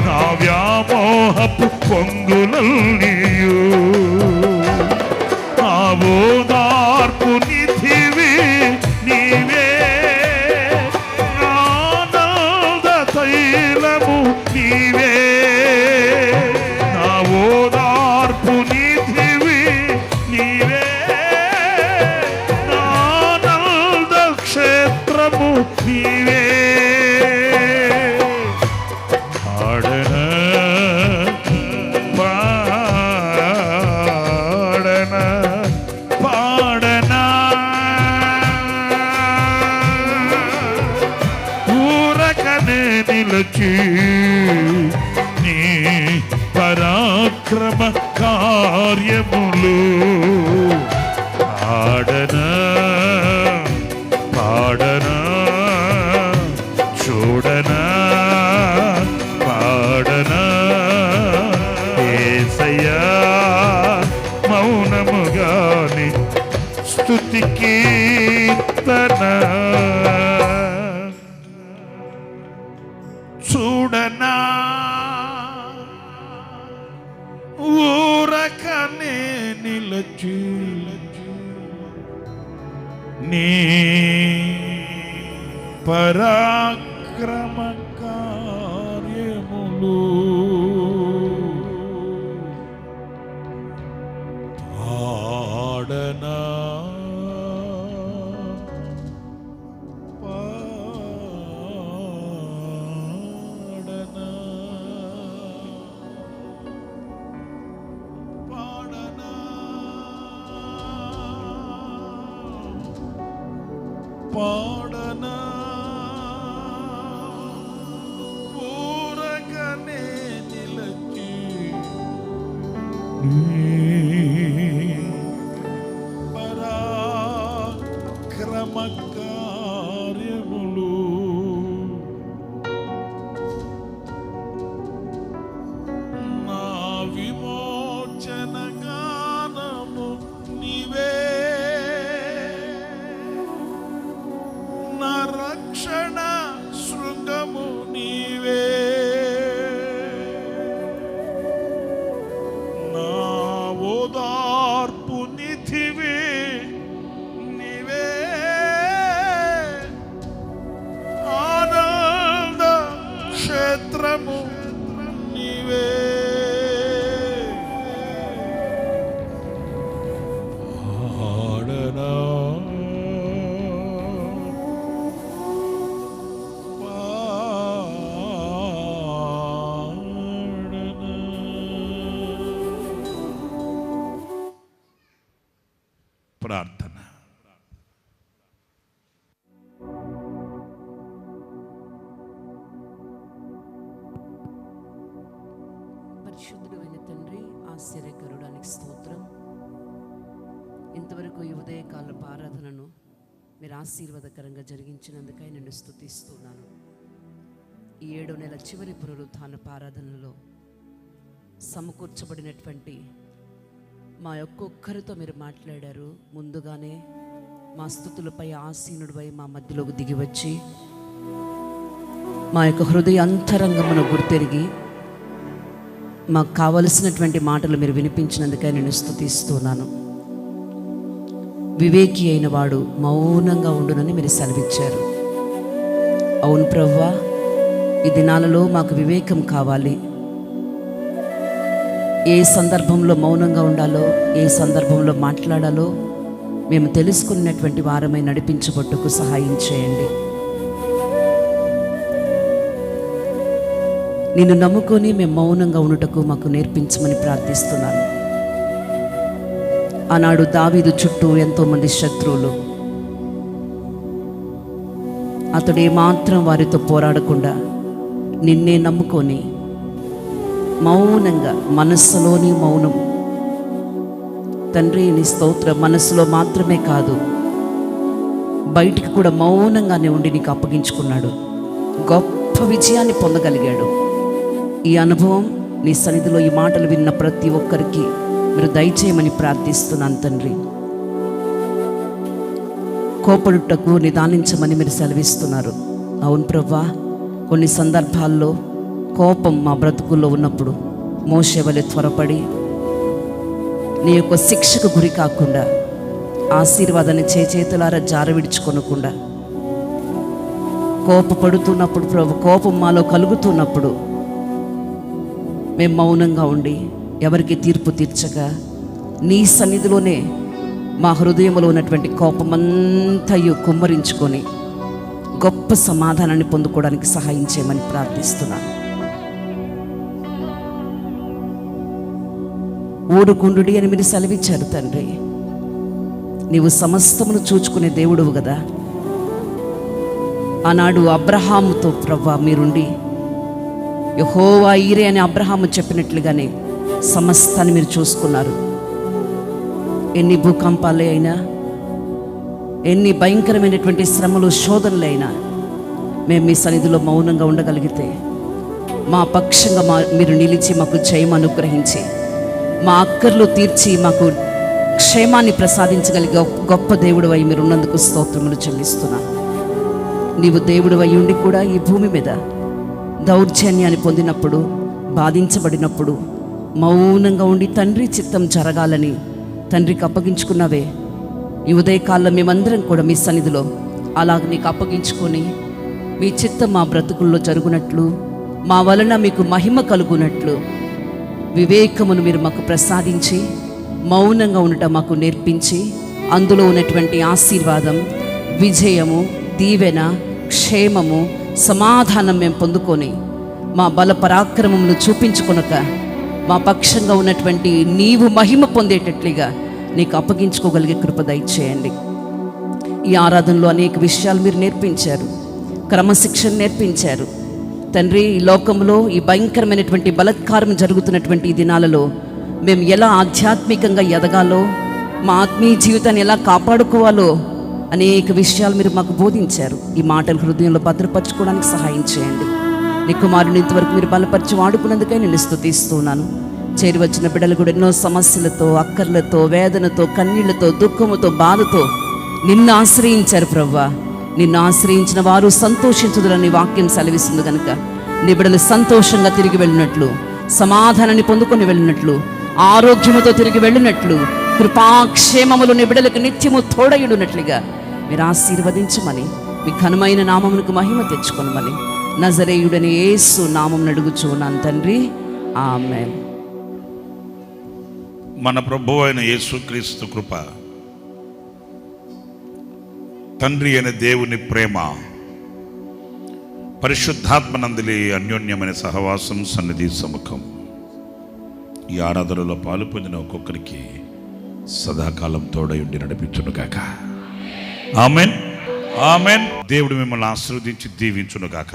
Speaker 1: నా వ్యామోహపు పొంగులన్నీయు. నా ఓదార్పు నిధివి నీవే, నానాద తైలము నీవే. నా ఓదార్పు నిధివి నీవే, నానాద క్షేత్రము నీవే. పాడనా పాడనా పాడనా ఊరకనే నిలచి నీ పరాక్రమ కార్యములు. పాడనా పాడనా చూడనా పాడనా. యేసయ్యా మౌనముగాని స్తుతి కీర్తన. చూడనా ఊరకనే నిలచి నీ పరాక్రమ కార్యములు. పాడనా పాడనా పాడనా పాడనా పరాక్రమ కార్యములు నా విమోచన గానము నీవే, నా రక్షణ శృంగము నీవే, నా ఓదార్పు నిధివే నీవే, ఆనంద క్షేత్రము నీవే, ఆడనా ప్రార్థన.
Speaker 4: పరిశుద్ధుడైన తండ్రి, ఆశ్చర్యకరుడానికి స్తోత్రం. ఇంతవరకు ఈ ఉదయకాలపు ఆరాధనను మీరు ఆశీర్వాదకరంగా జరిగించినందుకై నేను స్తుతిస్తున్నాను. ఈ 7వ నెల చివరి పునరుత్థానపు ఆరాధనలో సమకూర్చబడినటువంటి మా ఒక్కొక్కరితో మీరు మాట్లాడారు. ముందుగానే మా స్తుతులపై ఆసీనుడిపై మా మధ్యలోకి దిగి వచ్చి మా యొక్క హృదయ అంతరంగమును గుర్తెరిగి మాకు కావలసినటువంటి మాటలు మీరు వినిపించినందుకై నేను స్తుతిస్తున్నాను. వివేకి అయిన వాడు మౌనంగా ఉండునని మీరు సెలవిచ్చారు. అవును ప్రభువా, ఈ దినాలలో మాకు వివేకం కావాలి. ఏ సందర్భంలో మౌనంగా ఉండాలో, ఏ సందర్భంలో మాట్లాడాలో మేము తెలుసుకున్నటువంటి వారమై నడిపించబట్టుకు సహాయం చేయండి. నిన్ను నమ్ముకొని మేము మౌనంగా ఉండుటకు మాకు నేర్పించమని ప్రార్థిస్తున్నాను. ఆనాడు దావీదు చుట్టూ ఎంతోమంది శత్రువులు. అతడు ఏమాత్రం వారితో పోరాడకుండా నిన్నే నమ్ముకొని మౌనంగా, మనస్సులోని మౌనం. తండ్రి నీ స్తోత్రం, మనస్సులో మాత్రమే కాదు బయటికి కూడా మౌనంగానే ఉండి నీకు అప్పగించుకున్నాడు. గొప్ప విజయాన్ని పొందగలిగాడు. ఈ అనుభవం నీ సన్నిధిలో ఈ మాటలు విన్న ప్రతి ఒక్కరికి మీరు దయచేయమని ప్రార్థిస్తున్నాను తండ్రి. కోపడుటకు నిదానించమని మీరు సెలవిస్తున్నారు. అవును ప్రభువా, కొన్ని సందర్భాల్లో కోపం మా బ్రతుకుల్లో ఉన్నప్పుడు మోషే వలె త్వరపడి నీ యొక్క శిక్షకు గురి కాకుండా, ఆశీర్వాదాన్ని చేతులారా జారవిడుచుకొనకుండా, కోపపడుతున్నప్పుడు ప్రభు, కోపం మాలో కలుగుతున్నప్పుడు మేము మౌనంగా ఉండి ఎవరికి తీర్పు తీర్చగా నీ సన్నిధిలోనే మా హృదయంలో ఉన్నటువంటి కోపమంతయు కుమ్మరించుకొని గొప్ప సమాధానాన్ని పొందుకోవడానికి సహాయం చేయమని ప్రార్థిస్తున్నాను. ఊరుకుండుడి అని మీరు సెలవిచ్చారు తండ్రి. నీవు సమస్తమును చూచుకునే దేవుడువు కదా. ఆనాడు అబ్రహాముతో ప్రవ్వా మీరుండి యెహోవా ఈరే అని అబ్రహాము చెప్పినట్లుగానే సమస్తాన్ని మీరు చూసుకున్నారు. ఎన్ని భూకంపాలే అయినా, ఎన్ని భయంకరమైనటువంటి శ్రమలు, శోధనలు అయినా మేము మీ సన్నిధిలో మౌనంగా ఉండగలిగితే మా పక్షంగా మీరు నిలిచి మాకు జయం అనుగ్రహించి మా అక్కర్లు తీర్చి మాకు క్షేమాన్ని ప్రసాదించగలిగే గొప్ప దేవుడు అయి మీరు ఉన్నందుకు స్తోత్రములు చెల్లిస్తున్నా. నీవు దేవుడు అయి ఉండి కూడా ఈ భూమి మీద దౌర్జన్యాన్ని పొందినప్పుడు, బాధించబడినప్పుడు మౌనంగా ఉండి తండ్రి చిత్తం జరగాలని తండ్రికి అప్పగించుకున్నావే. ఈ ఉదయకాలంలో మేమందరం కూడా మీ సన్నిధిలో అలాగ నీకు అప్పగించుకొని మీ చిత్తం మా బ్రతుకుల్లో జరుగునట్లు, మా వలన మీకు మహిమ కలుగునట్లు వివేకమును మీరు మాకు ప్రసాదించి మౌనంగా ఉండటం మాకు నేర్పించి అందులో ఉన్నటువంటి ఆశీర్వాదం, విజయము, దీవెన, క్షేమము, సమాధానం మేము పొందుకొని మా బల పరాక్రమమును చూపించుకొనక మా పక్షంగా ఉన్నటువంటి నీవు మహిమ పొందేటట్లుగా నీకు అప్పగించుకోగలిగే కృప దయచేయండి. ఈ ఆరాధనలో అనేక విషయాలు మీరు నేర్పించారు, క్రమశిక్షణ నేర్పించారు తండ్రి. ఈ లోకంలో ఈ భయంకరమైనటువంటి బలాత్కారం జరుగుతున్నటువంటి ఈ దినాలలో మేము ఎలా ఆధ్యాత్మికంగా ఎదగాలో, మా ఆత్మీయ జీవితాన్ని ఎలా కాపాడుకోవాలో అనేక విషయాలు మీరు మాకు బోధించారు. ఈ మాటలు హృదయంలో భద్రపరచుకోవడానికి సహాయం చేయండి. నీ కుమారుని ఇంతవరకు మీరు బలపరిచి వాడుకున్నందుకే నేను స్తుతిస్తున్నాను. చేరి వచ్చిన బిడ్డలు కూడా ఎన్నో సమస్యలతో, అక్కర్లతో, వేదనతో, కన్నీళ్లతో, దుఃఖముతో, బాధతో నిన్ను ఆశ్రయించారు ప్రభువా. నిన్ను ఆశ్రయించిన వారు సంతోషించుదురని వాక్యం సెలవిస్తుంది కనుక నీ బిడ్డలు సంతోషంగా తిరిగి వెళ్ళినట్లు, సమాధానాన్ని పొందుకొని వెళ్ళినట్లు, ఆరోగ్యముతో తిరిగి వెళ్ళినట్లు, కృపాక్షేమములు నీ బిడ్డలకు నిత్యము తోడయుడునట్లుగా మీరు ఆశీర్వదించమని, మీ ఘనమైన నామమునకు మహిమ తెచ్చుకొనమని నజరేయుడని యేసు నామం అడుగుచున్నాను తండ్రి, ఆమేన్.
Speaker 1: మన ప్రభువు అయిన యేసుక్రీస్తు కృప, తండ్రి అయిన దేవుని ప్రేమ, పరిశుద్ధాత్మనందులి అన్యోన్యమైన సహవాసం, సన్నిధి, సముఖం ఈ ఆరాధనలో పాలు పొందిన ఒక్కొక్కరికి సదాకాలం తోడై ఉండి నడిపించునుగాక. Amen, amen. దేవుడు మిమ్మల్ని ఆశీర్వదించి దీవించునుగాక.